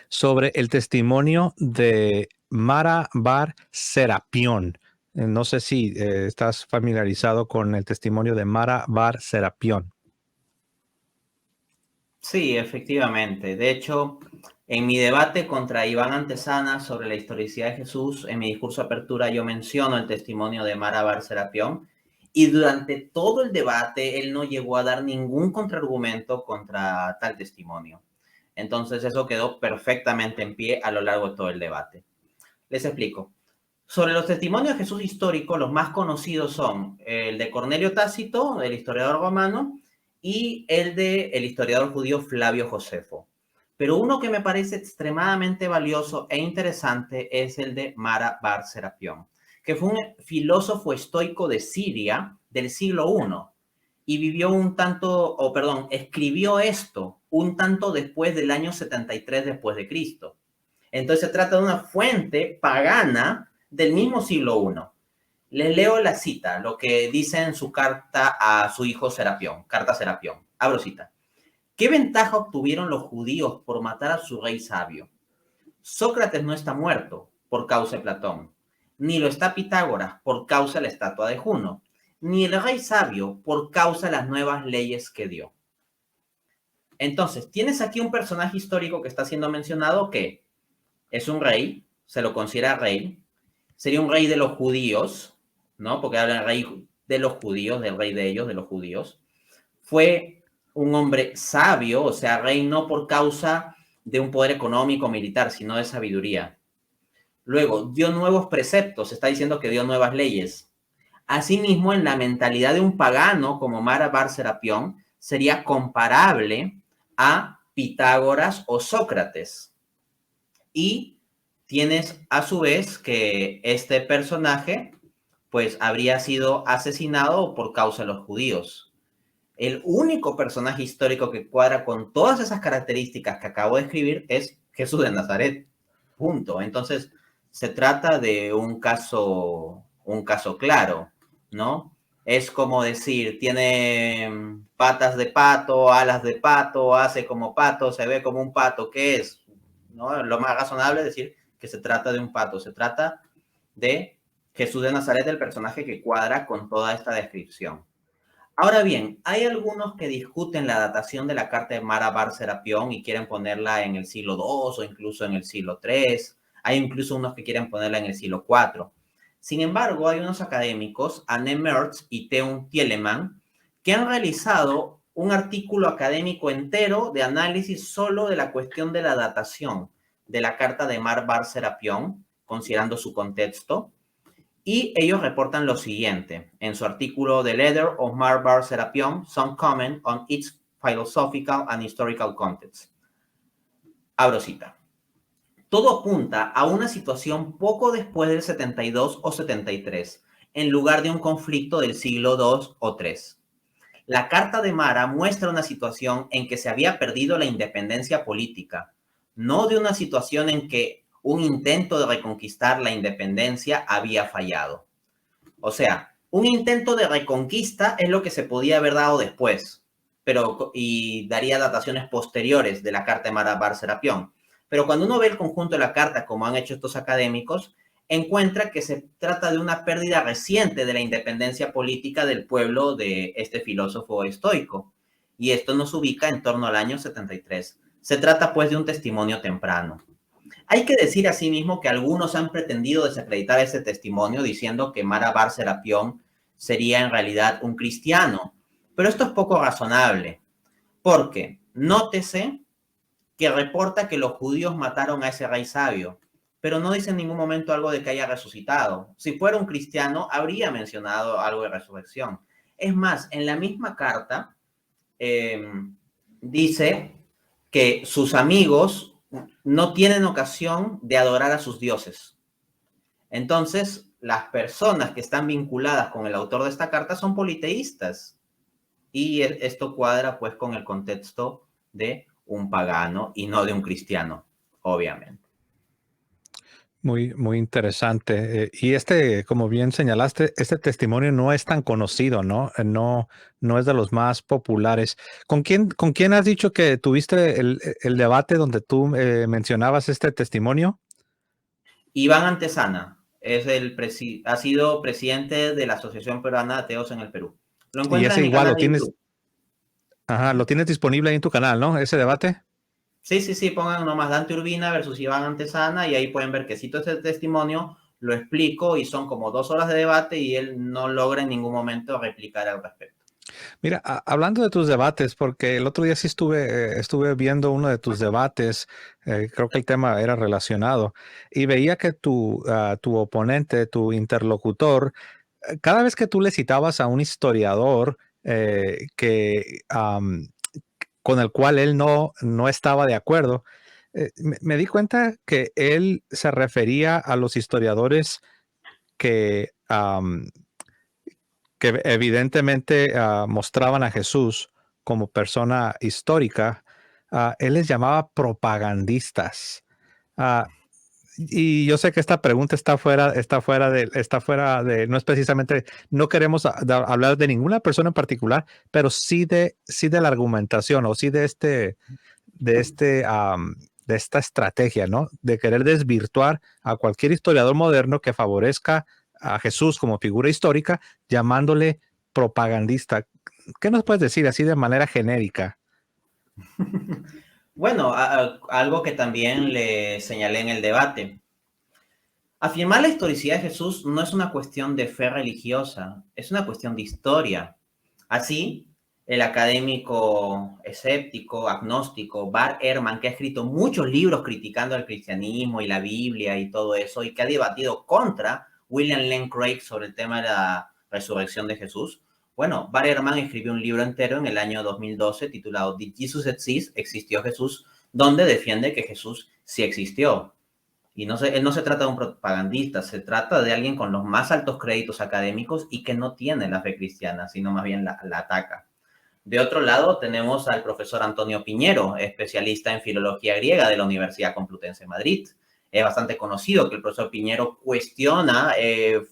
sobre el testimonio de Mara Bar Serapión? No sé si estás familiarizado con el testimonio de Mara Bar Serapión. Sí, efectivamente. De hecho, en mi debate contra Iván Antesana sobre la historicidad de Jesús, en mi discurso de apertura yo menciono el testimonio de Mara Bar Serapión y durante todo el debate él no llegó a dar ningún contraargumento contra tal testimonio. Entonces eso quedó perfectamente en pie a lo largo de todo el debate. Les explico. Sobre los testimonios de Jesús histórico, los más conocidos son el de Cornelio Tácito, el historiador romano, y el de el historiador judío Flavio Josefo. Pero uno que me parece extremadamente valioso e interesante es el de Mara Bar Serapión, que fue un filósofo estoico de Siria del siglo I y vivió un tanto, o perdón, escribió esto un tanto después del año 73 después de Cristo. Entonces se trata de una fuente pagana del mismo siglo I. Les leo la cita, lo que dice en su carta a su hijo Serapión, carta Serapión. Abro cita. ¿Qué ventaja obtuvieron los judíos por matar a su rey sabio? Sócrates no está muerto por causa de Platón, ni lo está Pitágoras por causa de la estatua de Juno, ni el rey sabio por causa de las nuevas leyes que dio. Entonces, tienes aquí un personaje histórico que está siendo mencionado que es un rey, se lo considera rey, sería un rey de los judíos, ¿no? Porque habla del rey de los judíos, del rey de ellos, de los judíos. Fue un hombre sabio, o sea, rey no por causa de un poder económico o militar, sino de sabiduría. Luego, dio nuevos preceptos, está diciendo que dio nuevas leyes. Asimismo, en la mentalidad de un pagano como Mara Bar Serapión, sería comparable a Pitágoras o Sócrates. Y tienes a su vez que este personaje pues habría sido asesinado por causa de los judíos. El único personaje histórico que cuadra con todas esas características que acabo de escribir es Jesús de Nazaret. Punto. Entonces, se trata de un caso claro, ¿no? Es como decir, tiene patas de pato, alas de pato, hace como pato, se ve como un pato. ¿Qué es? ¿No? Lo más razonable es decir que se trata de un pato, se trata de Jesús de Nazaret, el personaje que cuadra con toda esta descripción. Ahora bien, hay algunos que discuten la datación de la carta de Mara Bar Serapión y quieren ponerla en el siglo II o incluso en el siglo III. Hay incluso unos que quieren ponerla en el siglo IV. Sin embargo, hay unos académicos, Anne Mertz y Teun Thielemann, que han realizado un artículo académico entero de análisis solo de la cuestión de la datación de la carta de Mar Bar Serapión, considerando su contexto. Y ellos reportan lo siguiente en su artículo The Letter of Mar Bar Serapión, Some Comment on its Philosophical and Historical Context. Abro cita. Todo apunta a una situación poco después del 72 o 73, en lugar de un conflicto del siglo II o III. La carta de Mara muestra una situación en que se había perdido la independencia política, no de una situación en que un intento de reconquistar la independencia había fallado. O sea, un intento de reconquista es lo que se podía haber dado después, y daría dataciones posteriores de la carta de Mara Bar Serapión. Pero cuando uno ve el conjunto de la carta, como han hecho estos académicos, encuentra que se trata de una pérdida reciente de la independencia política del pueblo de este filósofo estoico. Y esto nos ubica en torno al año 73. Se trata pues de un testimonio temprano. Hay que decir asimismo que algunos han pretendido desacreditar ese testimonio diciendo que Mara Bar Serapión sería en realidad un cristiano. Pero esto es poco razonable, porque nótese que reporta que los judíos mataron a ese rey sabio, pero no dice en ningún momento algo de que haya resucitado. Si fuera un cristiano, habría mencionado algo de resurrección. Es más, en la misma carta dice que sus amigos no tienen ocasión de adorar a sus dioses. Entonces, las personas que están vinculadas con el autor de esta carta son politeístas. Y esto cuadra pues con el contexto de un pagano y no de un cristiano, obviamente. Muy, muy interesante. Y este, como bien señalaste, este testimonio no es tan conocido, ¿no? No, no es de los más populares. Con quién has dicho que tuviste el debate donde tú mencionabas este testimonio? Iván Antesana ha sido presidente de la Asociación Peruana de Ateos en el Perú. Lo Y encuentras ese en mi igual canal lo de tienes, YouTube. Ajá, lo tienes disponible ahí en tu canal, ¿no? Ese debate. Sí, sí, sí, pongan nomás Dante Urbina versus Iván Antesana y ahí pueden ver que cito este testimonio, lo explico y son como 2 horas de debate y él no logra en ningún momento replicar al respecto. Mira, hablando de tus debates, porque el otro día sí estuve viendo uno de tus debates, creo que el tema era relacionado, y veía que tu oponente, tu interlocutor, cada vez que tú le citabas a un historiador con el cual él no estaba de acuerdo, me di cuenta que él se refería a los historiadores que, que evidentemente mostraban a Jesús como persona histórica. Él les llamaba propagandistas. Ah, y yo sé que esta pregunta no es precisamente, no queremos hablar de ninguna persona en particular, pero sí de la argumentación o sí de este, de esta estrategia, ¿no? De querer desvirtuar a cualquier historiador moderno que favorezca a Jesús como figura histórica, llamándole propagandista. ¿Qué nos puedes decir así de manera genérica? Bueno, algo que también le señalé en el debate. Afirmar la historicidad de Jesús no es una cuestión de fe religiosa, es una cuestión de historia. Así, el académico escéptico, agnóstico, Bart Ehrman, que ha escrito muchos libros criticando el cristianismo y la Biblia y todo eso, y que ha debatido contra William Lane Craig sobre el tema de la resurrección de Jesús. Bueno, Bart Ehrman escribió un libro entero en el año 2012 titulado Did Jesus Exist? ¿Existió Jesús? Donde defiende que Jesús sí existió. Y él no se trata de un propagandista, se trata de alguien con los más altos créditos académicos y que no tiene la fe cristiana, sino más bien la ataca. De otro lado, tenemos al profesor Antonio Piñero, especialista en filología griega de la Universidad Complutense de Madrid. Es bastante conocido que el profesor Piñero cuestiona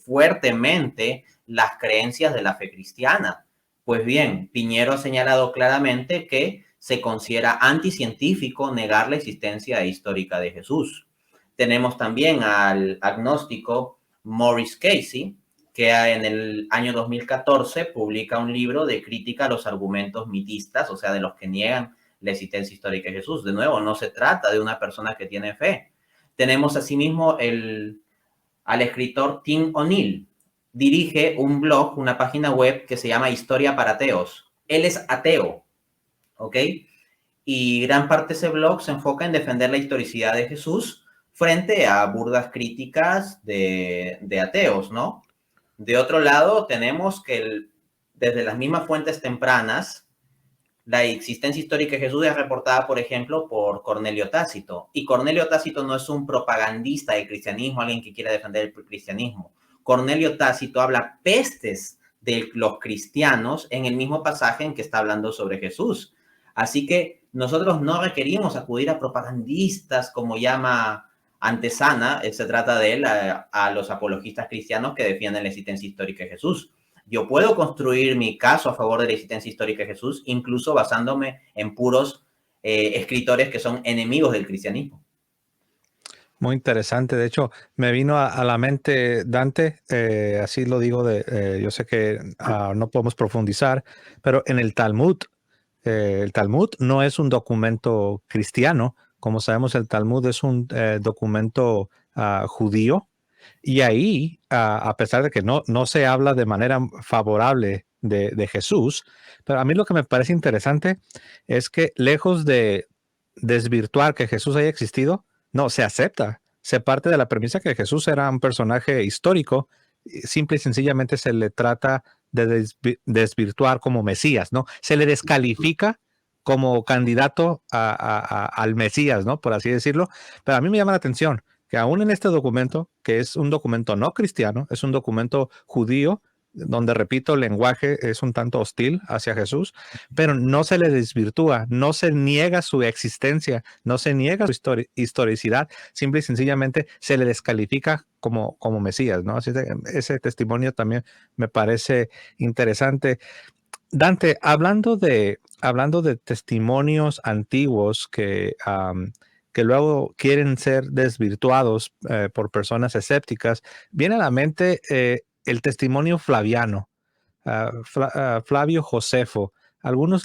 fuertemente las creencias de la fe cristiana. Pues bien, Piñero ha señalado claramente que se considera anticientífico negar la existencia histórica de Jesús. Tenemos también al agnóstico Maurice Casey, que en el año 2014 publica un libro de crítica a los argumentos mitistas, o sea, de los que niegan la existencia histórica de Jesús. De nuevo, no se trata de una persona que tiene fe. Tenemos asimismo al escritor Tim O'Neill. Dirige un blog, una página web que se llama Historia para Ateos. Él es ateo, ¿ok? Y gran parte de ese blog se enfoca en defender la historicidad de Jesús frente a burdas críticas de ateos, ¿no? De otro lado, tenemos que desde las mismas fuentes tempranas, la existencia histórica de Jesús es reportada, por ejemplo, por Cornelio Tácito. Y Cornelio Tácito no es un propagandista del cristianismo, alguien que quiera defender el cristianismo. Cornelio Tácito habla pestes de los cristianos en el mismo pasaje en que está hablando sobre Jesús. Así que nosotros no requerimos acudir a propagandistas, como llama Antesana, se trata de él, a los apologistas cristianos que defienden la existencia histórica de Jesús. Yo puedo construir mi caso a favor de la existencia histórica de Jesús, incluso basándome en puros escritores que son enemigos del cristianismo. Muy interesante. De hecho, me vino a la mente Dante, así lo digo, yo sé que no podemos profundizar, pero en el Talmud no es un documento cristiano. Como sabemos, el Talmud es un documento judío. Y ahí, a pesar de que no se habla de manera favorable de Jesús, pero a mí lo que me parece interesante es que lejos de desvirtuar que Jesús haya existido, no, se acepta. Se parte de la premisa que Jesús era un personaje histórico, simple y sencillamente se le trata de desvirtuar como Mesías, ¿no? Se le descalifica como candidato al Mesías, ¿no? Por así decirlo. Pero a mí me llama la atención que aún en este documento, que es un documento no cristiano, es un documento judío, donde, repito, el lenguaje es un tanto hostil hacia Jesús, pero no se le desvirtúa, no se niega su existencia, no se niega su historicidad, simple y sencillamente se le descalifica como Mesías, ¿no? Así que ese testimonio también me parece interesante. Dante, hablando de testimonios antiguos que luego quieren ser desvirtuados por personas escépticas, viene a la mente el testimonio flaviano, Flavio Josefo. algunos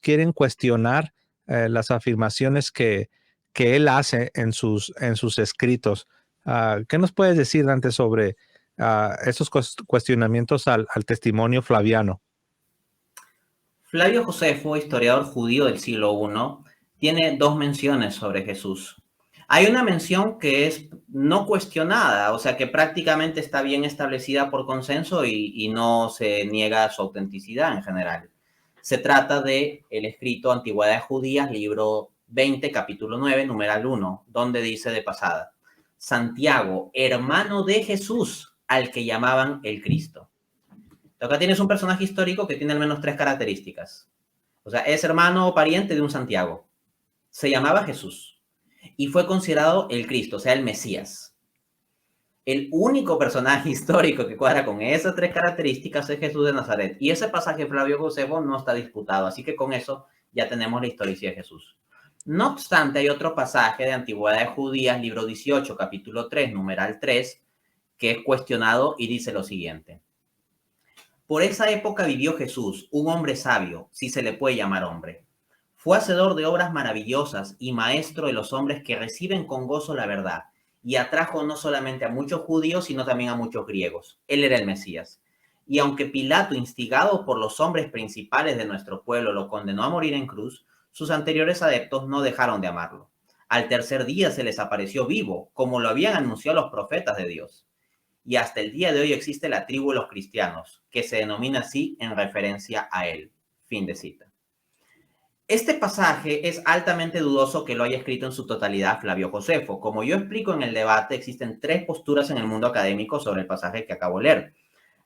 quieren cuestionar las afirmaciones que él hace en sus escritos. ¿Qué nos puedes decir, Dante, sobre esos cuestionamientos al testimonio flaviano? Flavio Josefo, historiador judío del siglo I, tiene dos menciones sobre Jesús. Hay una mención que es no cuestionada, o sea que prácticamente está bien establecida por consenso y no se niega su autenticidad en general. Se trata de el escrito Antigüedades Judías, libro 20, capítulo 9, numeral 1, donde dice de pasada: Santiago, hermano de Jesús, al que llamaban el Cristo. Acá tienes un personaje histórico que tiene al menos tres características. O sea, es hermano o pariente de un Santiago. Se llamaba Jesús y fue considerado el Cristo, o sea, el Mesías. El único personaje histórico que cuadra con esas tres características es Jesús de Nazaret. Y ese pasaje de Flavio Josefo no está disputado, así que con eso ya tenemos la historicidad de Jesús. No obstante, hay otro pasaje de Antigüedades Judías, libro 18, capítulo 3, numeral 3, que es cuestionado y dice lo siguiente: Por esa época vivió Jesús, un hombre sabio, si se le puede llamar hombre. Fue hacedor de obras maravillosas y maestro de los hombres que reciben con gozo la verdad, y atrajo no solamente a muchos judíos, sino también a muchos griegos. Él era el Mesías. Y aunque Pilato, instigado por los hombres principales de nuestro pueblo, lo condenó a morir en cruz, sus anteriores adeptos no dejaron de amarlo. Al tercer día se les apareció vivo, como lo habían anunciado los profetas de Dios. Y hasta el día de hoy existe la tribu de los cristianos, que se denomina así en referencia a él. Fin de cita. Este pasaje es altamente dudoso que lo haya escrito en su totalidad Flavio Josefo. Como yo explico en el debate, existen tres posturas en el mundo académico sobre el pasaje que acabo de leer.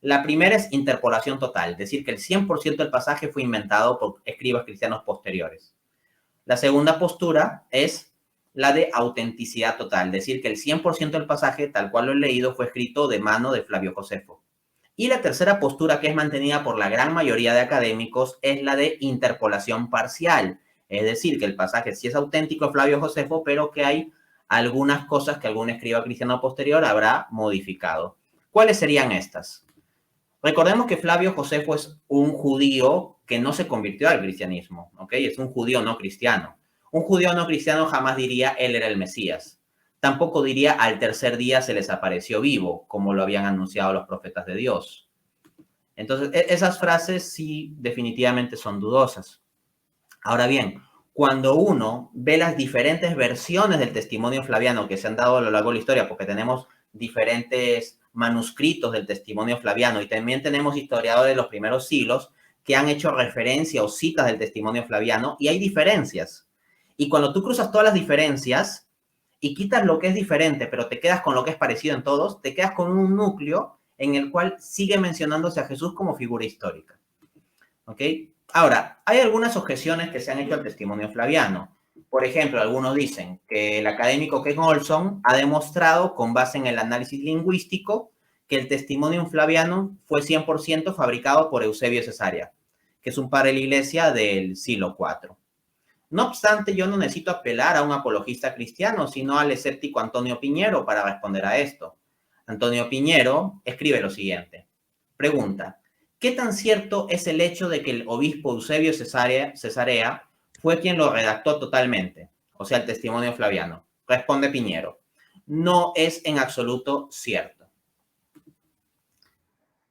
La primera es interpolación total, decir que el 100% del pasaje fue inventado por escribas cristianos posteriores. La segunda postura es la de autenticidad total, decir que el 100% del pasaje, tal cual lo he leído, fue escrito de mano de Flavio Josefo. Y la tercera postura, que es mantenida por la gran mayoría de académicos, es la de interpolación parcial, es decir, que el pasaje sí es auténtico de Flavio Josefo, pero que hay algunas cosas que algún escriba cristiano posterior habrá modificado. ¿Cuáles serían estas? Recordemos que Flavio Josefo es un judío que no se convirtió al cristianismo, ¿ok? Es un judío no cristiano. Un judío no cristiano jamás diría él era el Mesías. Tampoco diría al tercer día se les apareció vivo, como lo habían anunciado los profetas de Dios. Entonces, esas frases sí definitivamente son dudosas. Ahora bien, cuando uno ve las diferentes versiones del testimonio flaviano que se han dado a lo largo de la historia, porque tenemos diferentes manuscritos del testimonio flaviano y también tenemos historiadores de los primeros siglos que han hecho referencia o citas del testimonio flaviano y hay diferencias. Y cuando tú cruzas todas las diferencias y quitas lo que es diferente, pero te quedas con lo que es parecido en todos, te quedas con un núcleo en el cual sigue mencionándose a Jesús como figura histórica. ¿Ok? Ahora, hay algunas objeciones que se han hecho al testimonio flaviano. Por ejemplo, algunos dicen que el académico Ken Olson ha demostrado, con base en el análisis lingüístico, que el testimonio flaviano fue 100% fabricado por Eusebio Cesarea, que es un padre de la iglesia del siglo IV. No obstante, yo no necesito apelar a un apologista cristiano, sino al escéptico Antonio Piñero para responder a esto. Antonio Piñero escribe lo siguiente. Pregunta: ¿qué tan cierto es el hecho de que el obispo Eusebio Cesarea fue quien lo redactó totalmente? O sea, el testimonio flaviano. Responde Piñero: no es en absoluto cierto.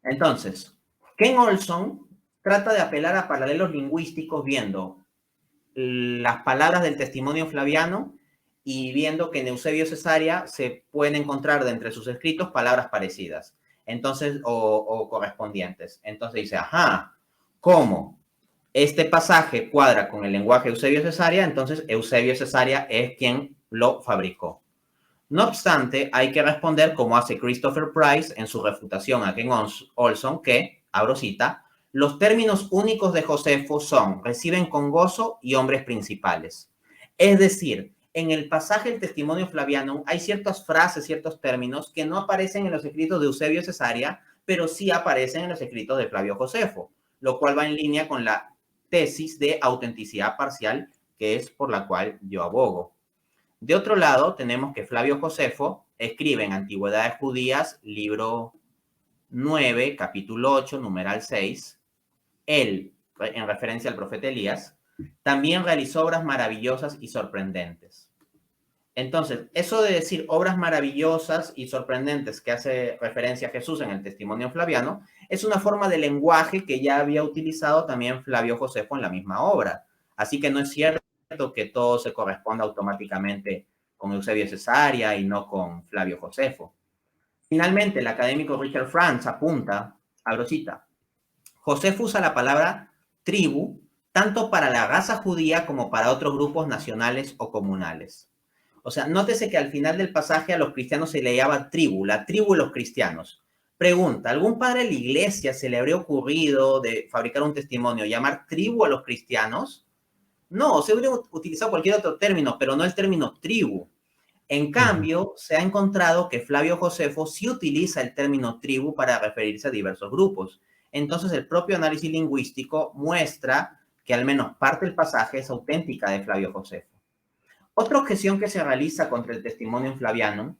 Entonces, Ken Olson trata de apelar a paralelos lingüísticos viendo las palabras del testimonio flaviano y viendo que en Eusebio Cesarea se pueden encontrar de entre sus escritos palabras parecidas, entonces, o correspondientes. Entonces dice, ajá, ¿cómo este pasaje cuadra con el lenguaje de Eusebio Cesarea? Entonces Eusebio Cesarea es quien lo fabricó. No obstante, hay que responder como hace Christopher Price en su refutación a Ken Olson, que, abro cita, los términos únicos de Josefo son reciben con gozo y hombres principales. Es decir, en el pasaje del testimonio flaviano hay ciertas frases, ciertos términos que no aparecen en los escritos de Eusebio Cesarea, pero sí aparecen en los escritos de Flavio Josefo, lo cual va en línea con la tesis de autenticidad parcial, que es por la cual yo abogo. De otro lado, tenemos que Flavio Josefo escribe en Antigüedades Judías, libro 9, capítulo 8, numeral 6. Él, en referencia al profeta Elías, también realizó obras maravillosas y sorprendentes. Entonces, eso de decir obras maravillosas y sorprendentes que hace referencia a Jesús en el testimonio flaviano, es una forma de lenguaje que ya había utilizado también Flavio Josefo en la misma obra. Así que no es cierto que todo se corresponda automáticamente con Eusebio Cesaria y no con Flavio Josefo. Finalmente, el académico Richard Franz apunta, abro cita, Josefo usa la palabra tribu tanto para la raza judía como para otros grupos nacionales o comunales. O sea, nótese que al final del pasaje a los cristianos se le llama tribu, la tribu de los cristianos. Pregunta, ¿algún padre de la iglesia se le habría ocurrido de fabricar un testimonio, llamar tribu a los cristianos? No, se hubiera utilizado cualquier otro término, pero no el término tribu. En cambio, se ha encontrado que Flavio Josefo sí utiliza el término tribu para referirse a diversos grupos. Entonces, el propio análisis lingüístico muestra que al menos parte del pasaje es auténtica de Flavio Josefo. Otra objeción que se realiza contra el testimonio flaviano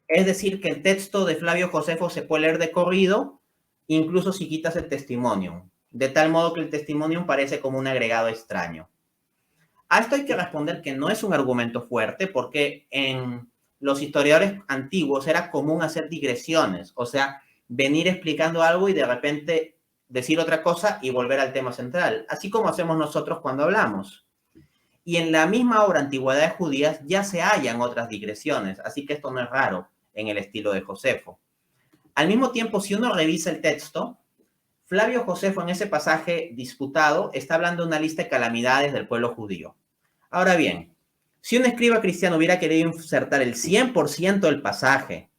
es decir que el texto de Flavio Josefo se puede leer de corrido, incluso si quitas el testimonio, de tal modo que el testimonio parece como un agregado extraño. A esto hay que responder que no es un argumento fuerte porque en los historiadores antiguos era común hacer digresiones, o sea, venir explicando algo y de repente decir otra cosa y volver al tema central, así como hacemos nosotros cuando hablamos. Y en la misma obra Antigüedades Judías ya se hallan otras digresiones, así que esto no es raro en el estilo de Josefo. Al mismo tiempo, si uno revisa el texto, Flavio Josefo en ese pasaje disputado está hablando de una lista de calamidades del pueblo judío. Ahora bien, si un escriba cristiano hubiera querido insertar el 100% del pasaje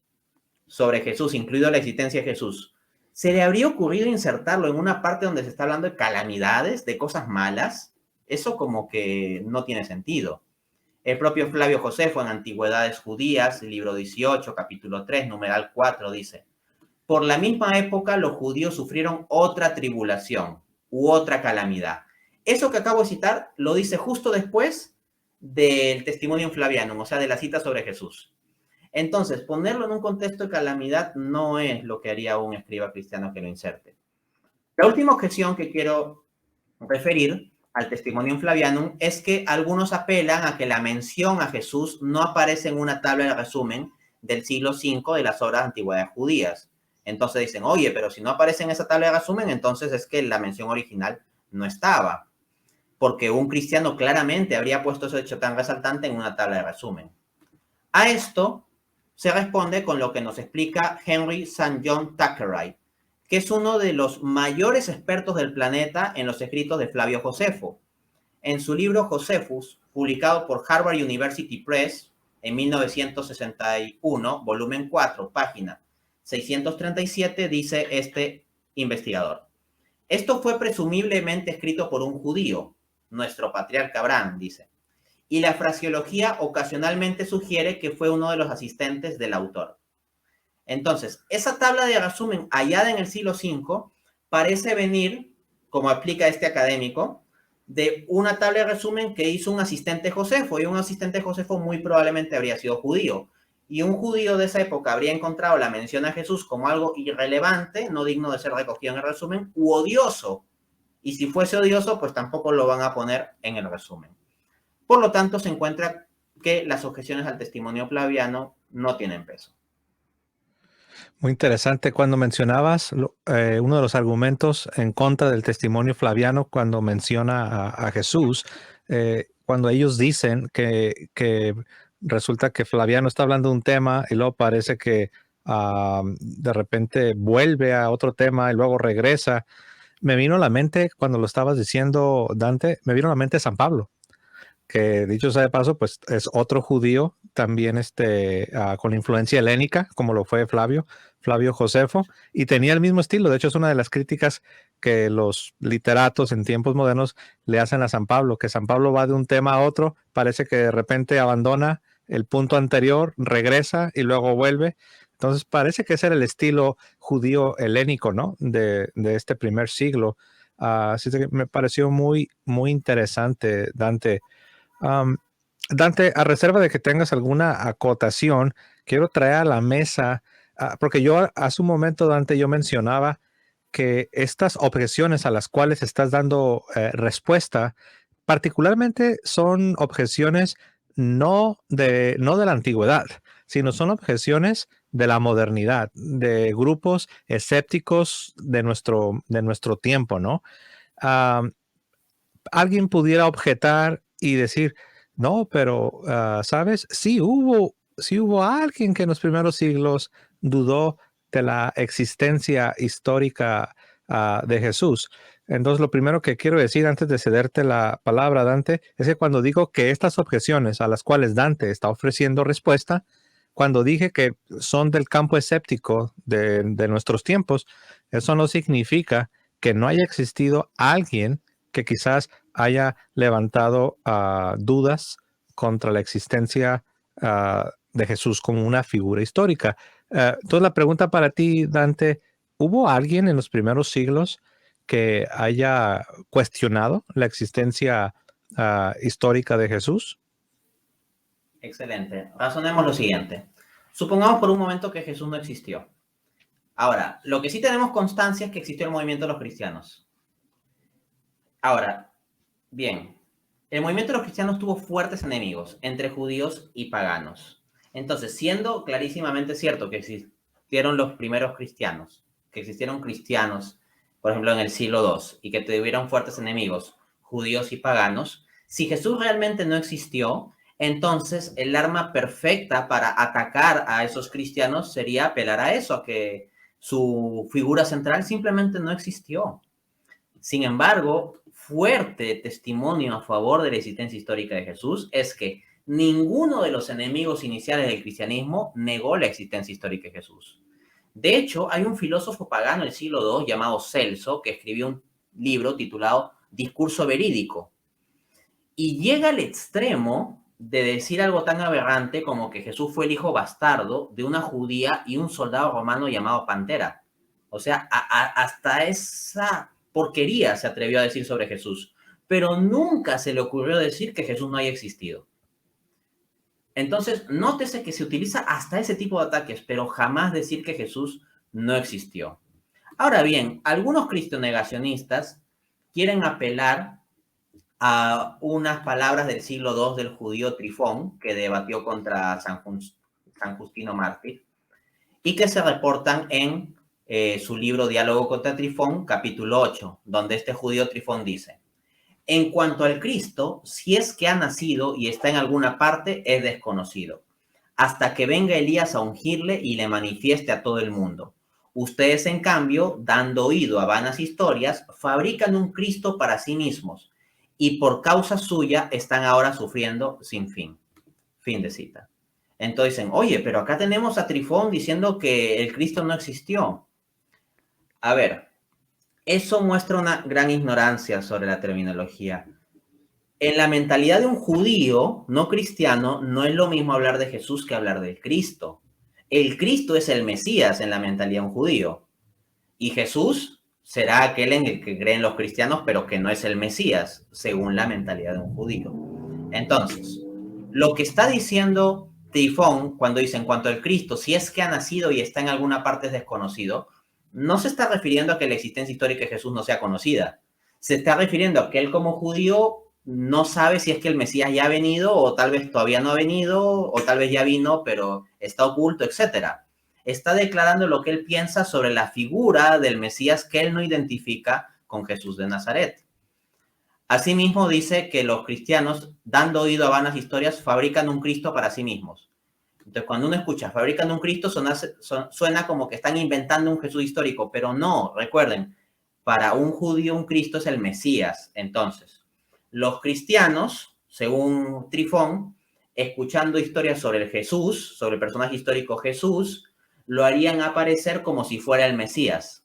sobre Jesús, incluido la existencia de Jesús, ¿se le habría ocurrido insertarlo en una parte donde se está hablando de calamidades, de cosas malas? Eso como que no tiene sentido. El propio Flavio Josefo en Antigüedades Judías, libro 18, capítulo 3, numeral 4, dice, por la misma época los judíos sufrieron otra tribulación u otra calamidad. Eso que acabo de citar lo dice justo después del testimonio flaviano, o sea, de la cita sobre Jesús. Entonces, ponerlo en un contexto de calamidad no es lo que haría un escriba cristiano que lo inserte. La última objeción que quiero referir al testimonio flaviano es que algunos apelan a que la mención a Jesús no aparece en una tabla de resumen del siglo V de las obras de antigüedades judías. Entonces dicen, oye, pero si no aparece en esa tabla de resumen, entonces es que la mención original no estaba, porque un cristiano claramente habría puesto ese hecho tan resaltante en una tabla de resumen. A esto se responde con lo que nos explica Henry St. John Thackeray, que es uno de los mayores expertos del planeta en los escritos de Flavio Josefo. En su libro Josephus, publicado por Harvard University Press en 1961, volumen 4, página 637, dice este investigador. Esto fue presumiblemente escrito por un judío, nuestro patriarca Abraham, dice, y la fraseología ocasionalmente sugiere que fue uno de los asistentes del autor. Entonces, esa tabla de resumen hallada en el siglo V parece venir, como explica este académico, de una tabla de resumen que hizo un asistente Josefo, y un asistente Josefo muy probablemente habría sido judío. Y un judío de esa época habría encontrado la mención a Jesús como algo irrelevante, no digno de ser recogido en el resumen, u odioso. Y si fuese odioso, pues tampoco lo van a poner en el resumen. Por lo tanto, se encuentra que las objeciones al testimonio flaviano no tienen peso. Muy interesante cuando mencionabas uno de los argumentos en contra del testimonio flaviano cuando menciona a Jesús, cuando ellos dicen que resulta que Flaviano está hablando de un tema y luego parece que de repente vuelve a otro tema y luego regresa. Me vino a la mente, cuando lo estabas diciendo, Dante, me vino a la mente San Pablo, que dicho sea de paso, pues es otro judío también con influencia helénica, como lo fue Flavio Josefo, y tenía el mismo estilo. De hecho, es una de las críticas que los literatos en tiempos modernos le hacen a San Pablo, que San Pablo va de un tema a otro, parece que de repente abandona el punto anterior, regresa y luego vuelve. Entonces parece que ese era el estilo judío helénico, ¿no? De este primer siglo. Así que me pareció muy, muy interesante, Dante. Dante, a reserva de que tengas alguna acotación, quiero traer a la mesa, porque yo hace un momento, Dante, yo mencionaba que estas objeciones a las cuales estás dando respuesta, particularmente son objeciones no de la antigüedad, sino son objeciones de la modernidad, de grupos escépticos de nuestro tiempo, ¿no? Ah, alguien pudiera objetar y decir, no, pero, ¿sabes? Sí hubo alguien que en los primeros siglos dudó de la existencia histórica de Jesús. Entonces, lo primero que quiero decir antes de cederte la palabra, Dante, es que cuando digo que estas objeciones a las cuales Dante está ofreciendo respuesta, cuando dije que son del campo escéptico de nuestros tiempos, eso no significa que no haya existido alguien que quizás haya levantado dudas contra la existencia de Jesús como una figura histórica. Entonces la pregunta para ti, Dante, ¿hubo alguien en los primeros siglos que haya cuestionado la existencia histórica de Jesús? Excelente. Razonemos lo siguiente. Supongamos por un momento que Jesús no existió. Ahora, lo que sí tenemos constancia es que existió el movimiento de los cristianos. Ahora, bien, el movimiento de los cristianos tuvo fuertes enemigos entre judíos y paganos. Entonces, siendo clarísimamente cierto que existieron los primeros cristianos, que existieron cristianos, por ejemplo, en el siglo II, y que tuvieron fuertes enemigos, judíos y paganos, si Jesús realmente no existió, entonces el arma perfecta para atacar a esos cristianos sería apelar a eso, a que su figura central simplemente no existió. Sin embargo, fuerte testimonio a favor de la existencia histórica de Jesús es que ninguno de los enemigos iniciales del cristianismo negó la existencia histórica de Jesús. De hecho, hay un filósofo pagano del siglo II llamado Celso que escribió un libro titulado Discurso Verídico y llega al extremo de decir algo tan aberrante como que Jesús fue el hijo bastardo de una judía y un soldado romano llamado Pantera. O sea, hasta esa porquería se atrevió a decir sobre Jesús, pero nunca se le ocurrió decir que Jesús no haya existido. Entonces, nótese que se utiliza hasta ese tipo de ataques, pero jamás decir que Jesús no existió. Ahora bien, algunos cristonegacionistas quieren apelar a unas palabras del siglo II del judío Trifón, que debatió contra San Justino Mártir, y que se reportan en su libro Diálogo contra Trifón, capítulo 8, donde este judío Trifón dice: en cuanto al Cristo, si es que ha nacido y está en alguna parte, es desconocido, hasta que venga Elías a ungirle y le manifieste a todo el mundo. Ustedes, en cambio, dando oído a vanas historias, fabrican un Cristo para sí mismos, y por causa suya están ahora sufriendo sin fin. Fin de cita. Entonces dicen, oye, pero acá tenemos a Trifón diciendo que el Cristo no existió. A ver, eso muestra una gran ignorancia sobre la terminología. En la mentalidad de un judío no cristiano, no es lo mismo hablar de Jesús que hablar del Cristo. El Cristo es el Mesías en la mentalidad de un judío. Y Jesús será aquel en el que creen los cristianos, pero que no es el Mesías, según la mentalidad de un judío. Entonces, lo que está diciendo Trifón cuando dice en cuanto al Cristo, si es que ha nacido y está en alguna parte es desconocido, no se está refiriendo a que la existencia histórica de Jesús no sea conocida. Se está refiriendo a que él como judío no sabe si es que el Mesías ya ha venido o tal vez todavía no ha venido o tal vez ya vino pero está oculto, etcétera. Está declarando lo que él piensa sobre la figura del Mesías que él no identifica con Jesús de Nazaret. Asimismo dice que los cristianos, dando oído a vanas historias, fabrican un Cristo para sí mismos. Entonces, cuando uno escucha fabrican un Cristo, suena como que están inventando un Jesús histórico, pero no, recuerden, para un judío un Cristo es el Mesías. Entonces, los cristianos, según Trifón, escuchando historias sobre el Jesús, sobre el personaje histórico Jesús, lo harían aparecer como si fuera el Mesías.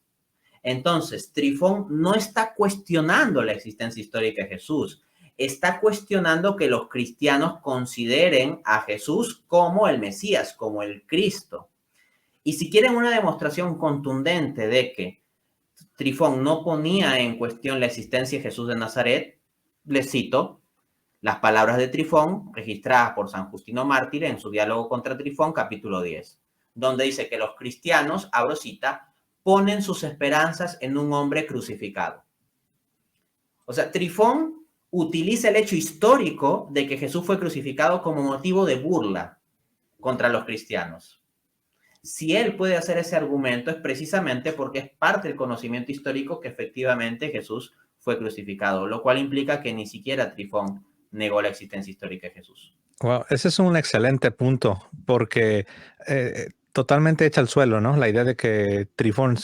Entonces, Trifón no está cuestionando la existencia histórica de Jesús, está cuestionando que los cristianos consideren a Jesús como el Mesías, como el Cristo. Y si quieren una demostración contundente de que Trifón no ponía en cuestión la existencia de Jesús de Nazaret, les cito las palabras de Trifón registradas por San Justino Mártir en su diálogo contra Trifón, capítulo 10, donde dice que los cristianos, abro cita, ponen sus esperanzas en un hombre crucificado. O sea, Trifón utiliza el hecho histórico de que Jesús fue crucificado como motivo de burla contra los cristianos. Si él puede hacer ese argumento es precisamente porque es parte del conocimiento histórico que efectivamente Jesús fue crucificado, lo cual implica que ni siquiera Trifón negó la existencia histórica de Jesús. Wow, ese es un excelente punto, porque totalmente echa al suelo, ¿no? La idea de que Trifón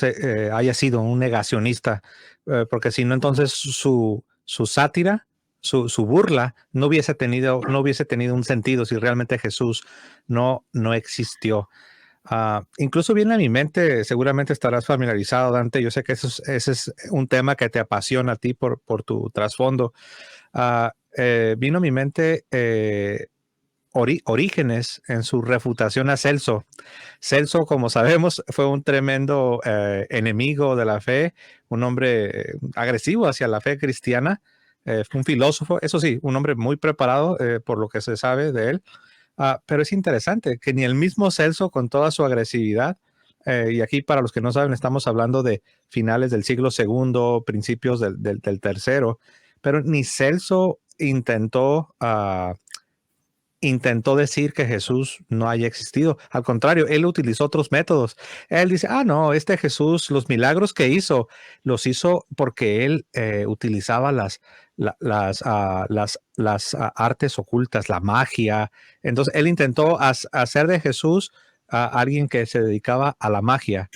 haya sido un negacionista, porque si no, entonces su sátira, su burla, no hubiese tenido un sentido si realmente Jesús no existió. Incluso viene a mi mente, seguramente estarás familiarizado, Dante. Yo sé que ese es un tema que te apasiona a ti por tu trasfondo. Vino a mi mente Orígenes en su refutación a Celso. Celso, como sabemos, fue un tremendo enemigo de la fe, un hombre agresivo hacia la fe cristiana, fue un filósofo, eso sí, un hombre muy preparado por lo que se sabe de él. Pero es interesante que ni el mismo Celso, con toda su agresividad, y aquí para los que no saben, estamos hablando de finales del siglo segundo, principios del tercero, pero ni Celso intentó decir que Jesús no haya existido. Al contrario, él utilizó otros métodos. Él dice, no, este Jesús, los milagros que hizo, los hizo porque él utilizaba las artes ocultas, la magia. Entonces, él intentó hacer de Jesús a alguien que se dedicaba a la magia.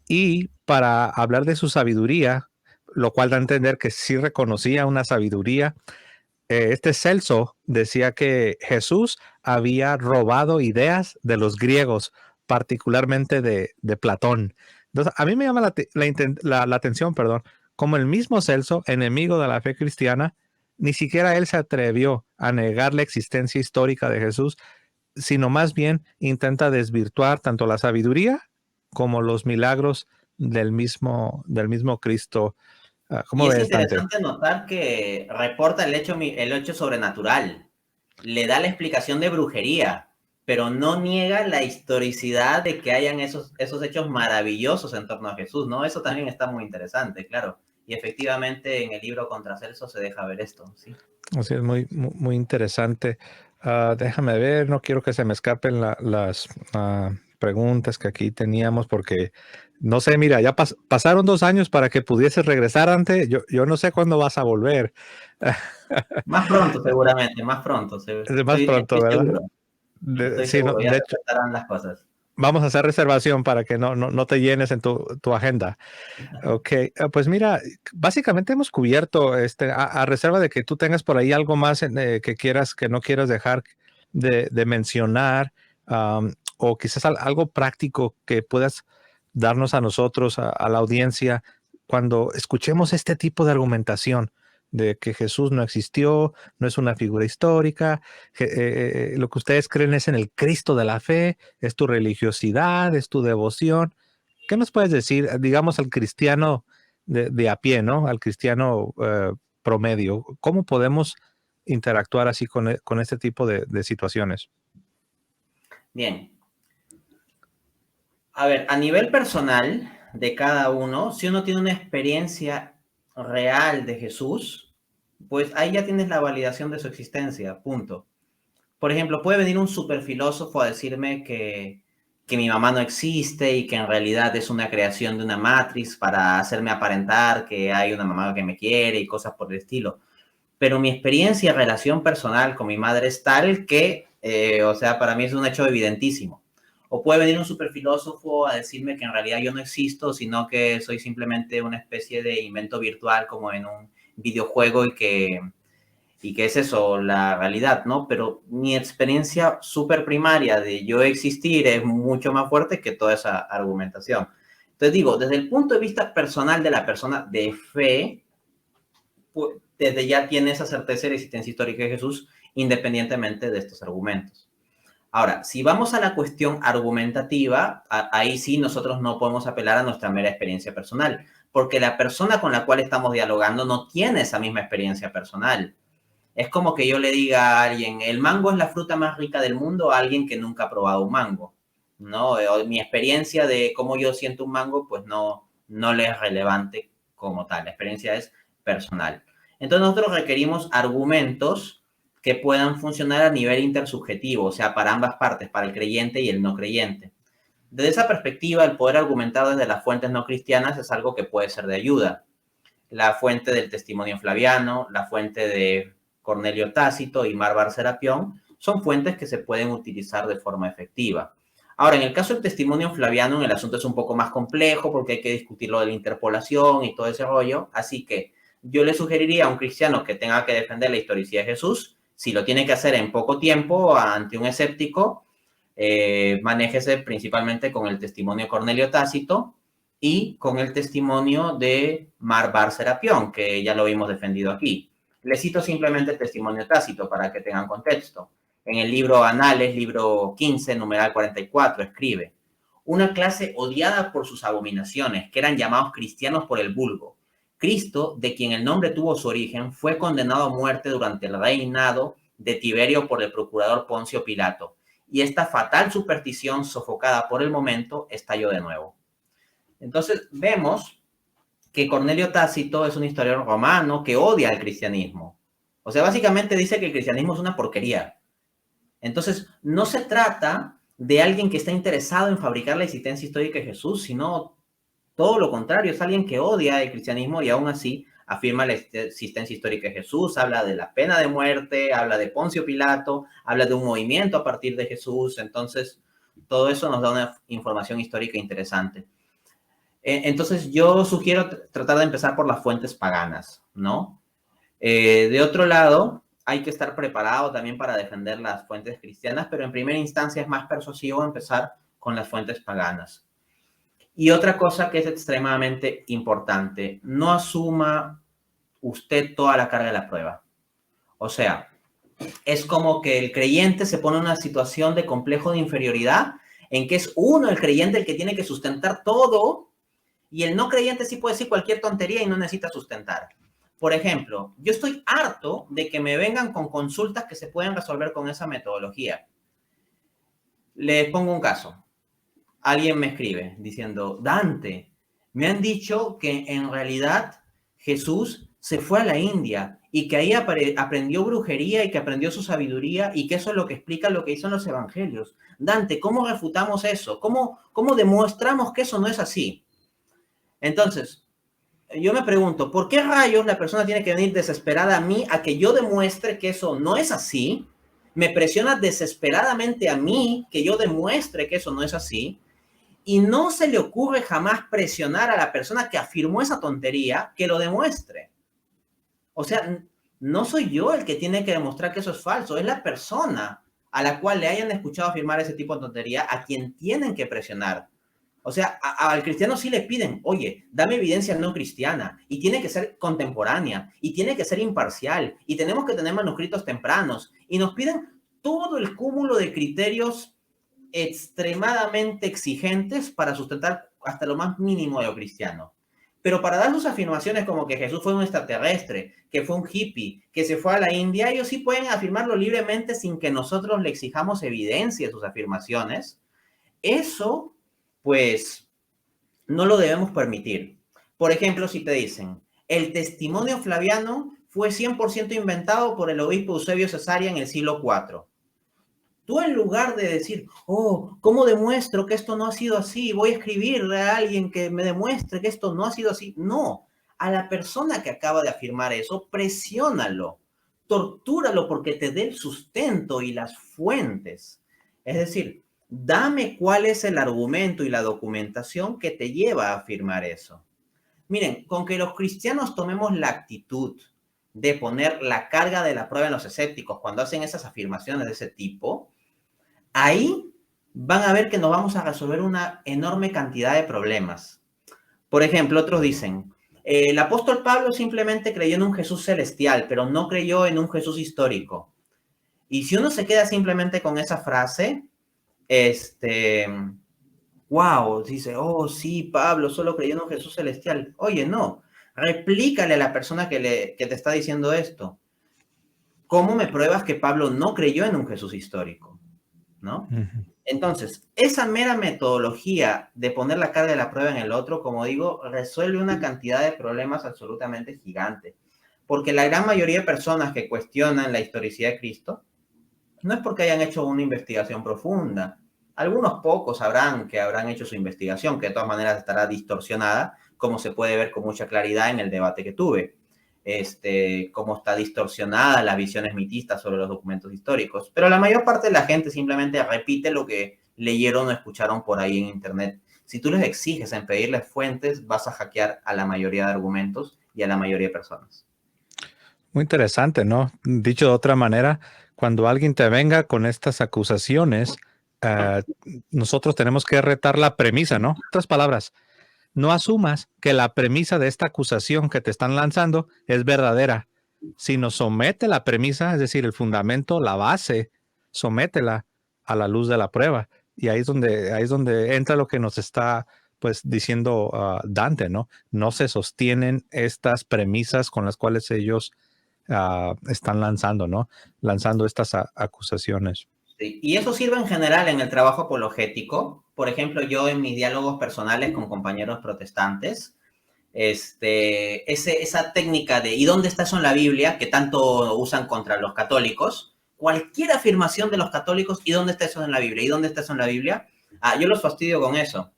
Y para hablar de su sabiduría, lo cual da a entender que sí reconocía una sabiduría, este Celso decía que Jesús había robado ideas de los griegos, particularmente de Platón. Entonces, a mí me llama la atención, perdón, como el mismo Celso, enemigo de la fe cristiana, ni siquiera él se atrevió a negar la existencia histórica de Jesús, sino más bien intenta desvirtuar tanto la sabiduría como los milagros del mismo Cristo. Y ¿Cómo es ves, Dante? interesante notar que reporta el hecho sobrenatural, le da la explicación de brujería, pero no niega la historicidad de que hayan esos hechos maravillosos en torno a Jesús, ¿no? Eso también está muy interesante, claro. Y efectivamente en el libro Contra Celso se deja ver esto, ¿sí? Así es muy, muy, muy interesante. Déjame ver, no quiero que se me escapen las preguntas que aquí teníamos porque no sé, mira, ya pasaron 2 años para que pudieses regresar antes. Yo no sé cuándo vas a volver. Más pronto, seguramente, más pronto. Más pronto, Estoy ¿verdad? seguro. Sí, No, ya de se hecho, aceptarán las cosas. vamos a hacer reservación para que no te llenes en tu agenda. Ok, pues mira, básicamente hemos cubierto, a reserva de que tú tengas por ahí algo más que no quieras dejar de mencionar, o quizás algo práctico que puedas darnos a nosotros, a la audiencia, cuando escuchemos este tipo de argumentación de que Jesús no existió, no es una figura histórica, lo que ustedes creen es en el Cristo de la fe, es tu religiosidad, es tu devoción. ¿Qué nos puedes decir, digamos, al cristiano de a pie, ¿no? Al cristiano promedio. ¿Cómo podemos interactuar así con este tipo de situaciones? Bien. A ver, a nivel personal de cada uno, si uno tiene una experiencia real de Jesús, pues ahí ya tienes la validación de su existencia, punto. Por ejemplo, puede venir un superfilósofo a decirme que mi mamá no existe y que en realidad es una creación de una matriz para hacerme aparentar que hay una mamá que me quiere y cosas por el estilo. Pero mi experiencia y relación personal con mi madre es tal que, o sea, para mí es un hecho evidentísimo. O puede venir un superfilósofo a decirme que en realidad yo no existo, sino que soy simplemente una especie de invento virtual como en un videojuego y que es eso, la realidad, ¿no? Pero mi experiencia súper primaria de yo existir es mucho más fuerte que toda esa argumentación. Entonces digo, desde el punto de vista personal de la persona de fe, pues, desde ya tiene esa certeza de la existencia histórica de Jesús, independientemente de estos argumentos. Ahora, si vamos a la cuestión argumentativa, ahí sí nosotros no podemos apelar a nuestra mera experiencia personal, porque la persona con la cual estamos dialogando no tiene esa misma experiencia personal. Es como que yo le diga a alguien, el mango es la fruta más rica del mundo, a alguien que nunca ha probado un mango. ¿no? O mi experiencia de cómo yo siento un mango, pues no le es relevante como tal. La experiencia es personal. Entonces nosotros requerimos argumentos que puedan funcionar a nivel intersubjetivo, o sea, para ambas partes, para el creyente y el no creyente. Desde esa perspectiva, el poder argumentar desde las fuentes no cristianas es algo que puede ser de ayuda. La fuente del testimonio flaviano, la fuente de Cornelio Tácito y Marbar Serapión son fuentes que se pueden utilizar de forma efectiva. Ahora, en el caso del testimonio flaviano, el asunto es un poco más complejo porque hay que discutir lo de la interpolación y todo ese rollo. Así que yo le sugeriría a un cristiano que tenga que defender la historicidad de Jesús, si lo tiene que hacer en poco tiempo ante un escéptico, manéjese principalmente con el testimonio de Cornelio Tácito y con el testimonio de Marbar Serapión, que ya lo vimos defendido aquí. Le cito simplemente el testimonio Tácito para que tengan contexto. En el libro Anales, libro 15, numeral 44, escribe: una clase odiada por sus abominaciones, que eran llamados cristianos por el vulgo. Cristo, de quien el nombre tuvo su origen, fue condenado a muerte durante el reinado de Tiberio por el procurador Poncio Pilato, y esta fatal superstición, sofocada por el momento, estalló de nuevo. Entonces vemos que Cornelio Tácito es un historiador romano que odia el cristianismo. O sea, básicamente dice que el cristianismo es una porquería. Entonces, no se trata de alguien que está interesado en fabricar la existencia histórica de Jesús, sino todo lo contrario, es alguien que odia el cristianismo y aún así afirma la existencia histórica de Jesús, habla de la pena de muerte, habla de Poncio Pilato, habla de un movimiento a partir de Jesús. Entonces, todo eso nos da una información histórica interesante. Entonces, yo sugiero tratar de empezar por las fuentes paganas, ¿no? De otro lado, hay que estar preparado también para defender las fuentes cristianas, pero en primera instancia es más persuasivo empezar con las fuentes paganas. Y otra cosa que es extremadamente importante, no asuma usted toda la carga de la prueba. O sea, es como que el creyente se pone en una situación de complejo de inferioridad en que es uno, el creyente, el que tiene que sustentar todo, y el no creyente sí puede decir cualquier tontería y no necesita sustentar. Por ejemplo, yo estoy harto de que me vengan con consultas que se pueden resolver con esa metodología. Les pongo un caso. Alguien me escribe diciendo: Dante, me han dicho que en realidad Jesús se fue a la India y que ahí aprendió brujería y que aprendió su sabiduría y que eso es lo que explica lo que hizo en los evangelios. Dante, ¿cómo refutamos eso? ¿Cómo demostramos que eso no es así? Entonces, yo me pregunto, ¿por qué rayos la persona tiene que venir desesperada a mí a que yo demuestre que eso no es así? Me presiona desesperadamente a mí que yo demuestre que eso no es así. Y no se le ocurre jamás presionar a la persona que afirmó esa tontería que lo demuestre. O sea, no soy yo el que tiene que demostrar que eso es falso, es la persona a la cual le hayan escuchado afirmar ese tipo de tontería a quien tienen que presionar. O sea, al cristiano sí le piden: oye, dame evidencia no cristiana, y tiene que ser contemporánea, y tiene que ser imparcial, y tenemos que tener manuscritos tempranos, y nos piden todo el cúmulo de criterios extremadamente exigentes para sustentar hasta lo más mínimo de lo cristiano. Pero para dar sus afirmaciones como que Jesús fue un extraterrestre, que fue un hippie, que se fue a la India, ellos sí pueden afirmarlo libremente sin que nosotros le exijamos evidencia de sus afirmaciones. Eso, pues, no lo debemos permitir. Por ejemplo, si te dicen: el testimonio flaviano fue 100% inventado por el obispo Eusebio Cesaria en el siglo IV. Tú, en lugar de decir: oh, ¿cómo demuestro que esto no ha sido así? Voy a escribirle a alguien que me demuestre que esto no ha sido así. No, a la persona que acaba de afirmar eso, presiónalo, tortúralo porque te dé el sustento y las fuentes. Es decir, dame cuál es el argumento y la documentación que te lleva a afirmar eso. Miren, con que los cristianos tomemos la actitud de poner la carga de la prueba en los escépticos cuando hacen esas afirmaciones de ese tipo, ahí van a ver que nos vamos a resolver una enorme cantidad de problemas. Por ejemplo, otros dicen: el apóstol Pablo simplemente creyó en un Jesús celestial, pero no creyó en un Jesús histórico. Y si uno se queda simplemente con esa frase, wow, dice: oh, sí, Pablo solo creyó en un Jesús celestial. Oye, no, replícale a la persona que te está diciendo esto: ¿cómo me pruebas que Pablo no creyó en un Jesús histórico? ¿no? Ujú. Entonces, esa mera metodología de poner la carga de la prueba en el otro, como digo, resuelve una cantidad de problemas absolutamente gigantes. Porque la gran mayoría de personas que cuestionan la historicidad de Cristo no es porque hayan hecho una investigación profunda. Algunos pocos habrán que habrán hecho su investigación, que de todas maneras estará distorsionada, como se puede ver con mucha claridad en el debate que tuve. Cómo está distorsionada las visiones mitistas sobre los documentos históricos. Pero la mayor parte de la gente simplemente repite lo que leyeron o escucharon por ahí en Internet. Si tú les exiges en pedirles fuentes, vas a hackear a la mayoría de argumentos y a la mayoría de personas. Muy interesante, ¿no? Dicho de otra manera, cuando alguien te venga con estas acusaciones, ah, nosotros tenemos que retar la premisa, ¿no? En otras palabras, no asumas que la premisa de esta acusación que te están lanzando es verdadera, sino somete la premisa, es decir, el fundamento, la base, sométela a la luz de la prueba. Y ahí es donde entra lo que nos está pues diciendo Dante, ¿no? No se sostienen estas premisas con las cuales ellos están lanzando, ¿no? Lanzando estas acusaciones. Sí, y eso sirve en general en el trabajo apologético. Por ejemplo, yo en mis diálogos personales con compañeros protestantes, esa técnica de ¿y dónde está eso en la Biblia? Que tanto usan contra los católicos. Cualquier afirmación de los católicos, ¿y dónde está eso en la Biblia? ¿Y dónde está eso en la Biblia? Yo los fastidio con eso.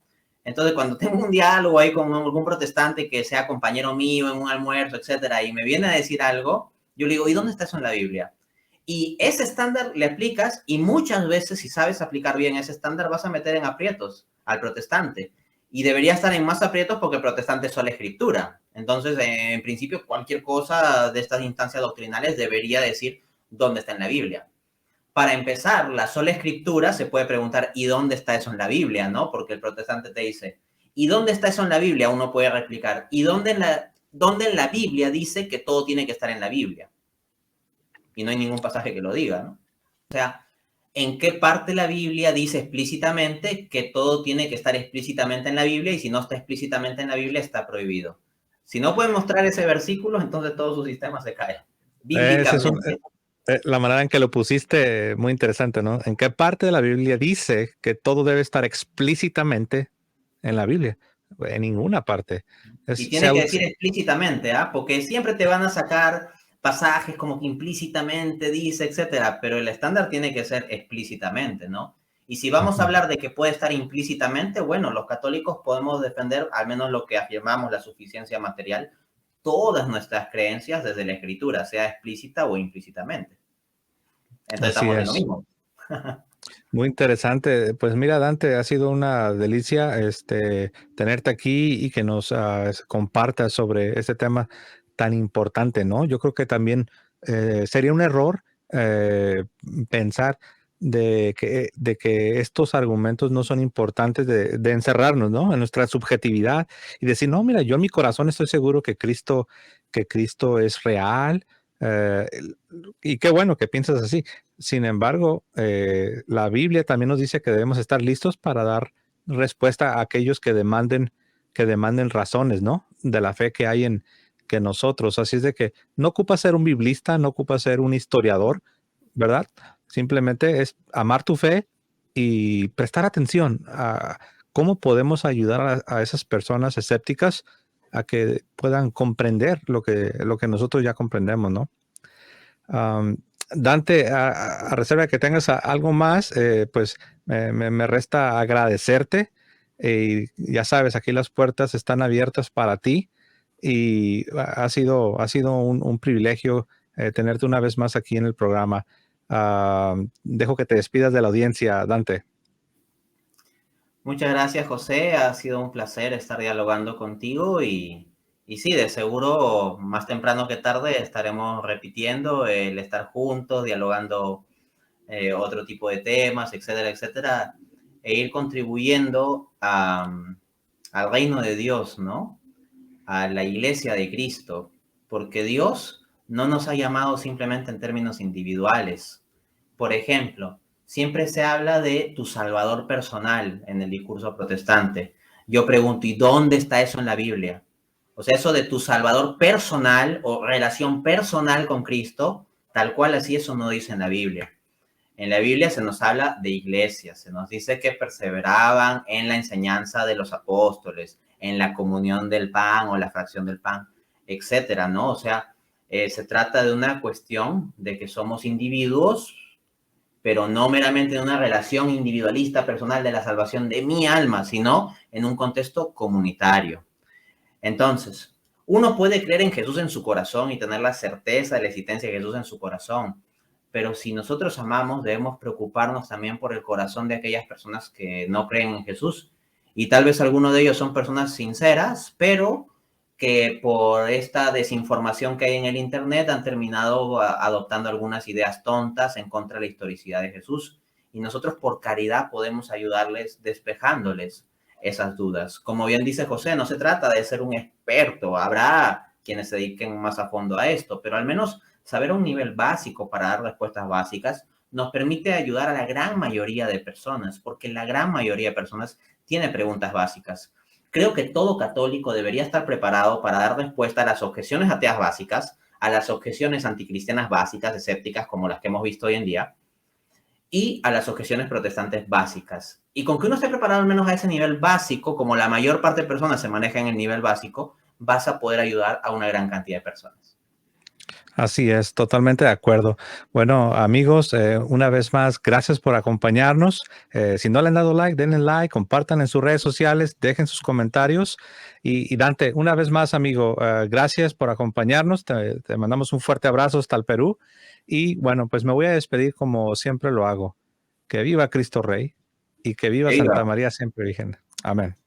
Entonces, cuando tengo un diálogo ahí con algún protestante que sea compañero mío en un almuerzo, etcétera, y me viene a decir algo, yo le digo, ¿y dónde está eso en la Biblia? Y ese estándar le aplicas y muchas veces, si sabes aplicar bien ese estándar, vas a meter en aprietos al protestante. Y debería estar en más aprietos porque el protestante es sola escritura. Entonces, en principio, cualquier cosa de estas instancias doctrinales debería decir dónde está en la Biblia. Para empezar, la sola escritura se puede preguntar, ¿y dónde está eso en la Biblia? ¿No? Porque el protestante te dice, ¿y dónde está eso en la Biblia? Uno puede replicar, ¿y dónde en la Biblia dice que todo tiene que estar en la Biblia? Y no hay ningún pasaje que lo diga, ¿no? O sea, ¿en qué parte de la Biblia dice explícitamente que todo tiene que estar explícitamente en la Biblia y si no está explícitamente en la Biblia está prohibido? Si no pueden mostrar ese versículo, entonces todo su sistema se cae. Ese es Bíblicamente. la manera en que lo pusiste, muy interesante, ¿no? ¿En qué parte de la Biblia dice que todo debe estar explícitamente en la Biblia? En ninguna parte. Y Es, tiene que decir explícitamente, porque siempre te van a sacar pasajes como que implícitamente dice, etcétera, pero el estándar tiene que ser explícitamente, ¿no? Y si vamos a hablar de que puede estar implícitamente, bueno, los católicos podemos defender, al menos lo que afirmamos, la suficiencia material, todas nuestras creencias desde la escritura, sea explícita o implícitamente. Entonces Así estamos en lo es. mismo. Muy interesante. Pues mira, Dante, ha sido una delicia tenerte aquí y que nos compartas sobre este tema tan importante, ¿no? Yo creo que también sería un error eh, pensar de que estos argumentos no son importantes de encerrarnos, ¿no? En nuestra subjetividad y decir, no, mira, yo en mi corazón estoy seguro que Cristo es real. eh, y qué bueno que piensas así. Sin embargo, la Biblia también nos dice que debemos estar listos para dar respuesta a aquellos que demanden razones, ¿no? De la fe que hay en que nosotros. Así es de que no ocupa ser un biblista, no ocupa ser un historiador, ¿verdad? Simplemente es amar tu fe y prestar atención a cómo podemos ayudar a esas personas escépticas a que puedan comprender lo que nosotros ya comprendemos, ¿no? Um, Dante, a reserva de que tengas algo más, pues me resta agradecerte. Y ya sabes, aquí las puertas están abiertas para ti y ha sido un privilegio tenerte una vez más aquí en el programa. Dejo que te despidas de la audiencia, Dante. Muchas gracias, José. Ha sido un placer estar dialogando contigo y sí, de seguro más temprano que tarde estaremos repitiendo el estar juntos, dialogando otro tipo de temas, etcétera, etcétera, e ir contribuyendo al reino de Dios, ¿no? A la iglesia de Cristo, porque Dios no nos ha llamado simplemente en términos individuales. Por ejemplo, siempre se habla de tu salvador personal en el discurso protestante. Yo pregunto, ¿y dónde está eso en la Biblia? O sea, eso de tu salvador personal o relación personal con Cristo, tal cual así eso no dice en la Biblia. En la Biblia se nos habla de iglesias, se nos dice que perseveraban en la enseñanza de los apóstoles, en la comunión del pan o la fracción del pan, etcétera, ¿no? O sea, se trata de una cuestión de que somos individuos, pero no meramente en una relación individualista personal de la salvación de mi alma, sino en un contexto comunitario. Entonces, uno puede creer en Jesús en su corazón y tener la certeza de la existencia de Jesús en su corazón, pero si nosotros amamos, debemos preocuparnos también por el corazón de aquellas personas que no creen en Jesús. Y tal vez algunos de ellos son personas sinceras, pero que por esta desinformación que hay en el Internet han terminado adoptando algunas ideas tontas en contra de la historicidad de Jesús. Y nosotros por caridad podemos ayudarles despejándoles esas dudas. Como bien dice José, no se trata de ser un experto, habrá quienes se dediquen más a fondo a esto, pero al menos saber un nivel básico para dar respuestas básicas nos permite ayudar a la gran mayoría de personas, porque la gran mayoría de personas tiene preguntas básicas. Creo que todo católico debería estar preparado para dar respuesta a las objeciones ateas básicas, a las objeciones anticristianas básicas, escépticas, como las que hemos visto hoy en día, y a las objeciones protestantes básicas. Y con que uno esté preparado al menos a ese nivel básico, como la mayor parte de personas se maneja en el nivel básico, vas a poder ayudar a una gran cantidad de personas. Así es, totalmente de acuerdo. Bueno, amigos, una vez más, gracias por acompañarnos. Si no le han dado like, denle like, compartan en sus redes sociales, dejen sus comentarios. Y Dante, una vez más, amigo, gracias por acompañarnos. Te mandamos un fuerte abrazo hasta el Perú. Y bueno, pues me voy a despedir como siempre lo hago. Que viva Cristo Rey y que viva Que Santa viva. María siempre Virgen. Amén.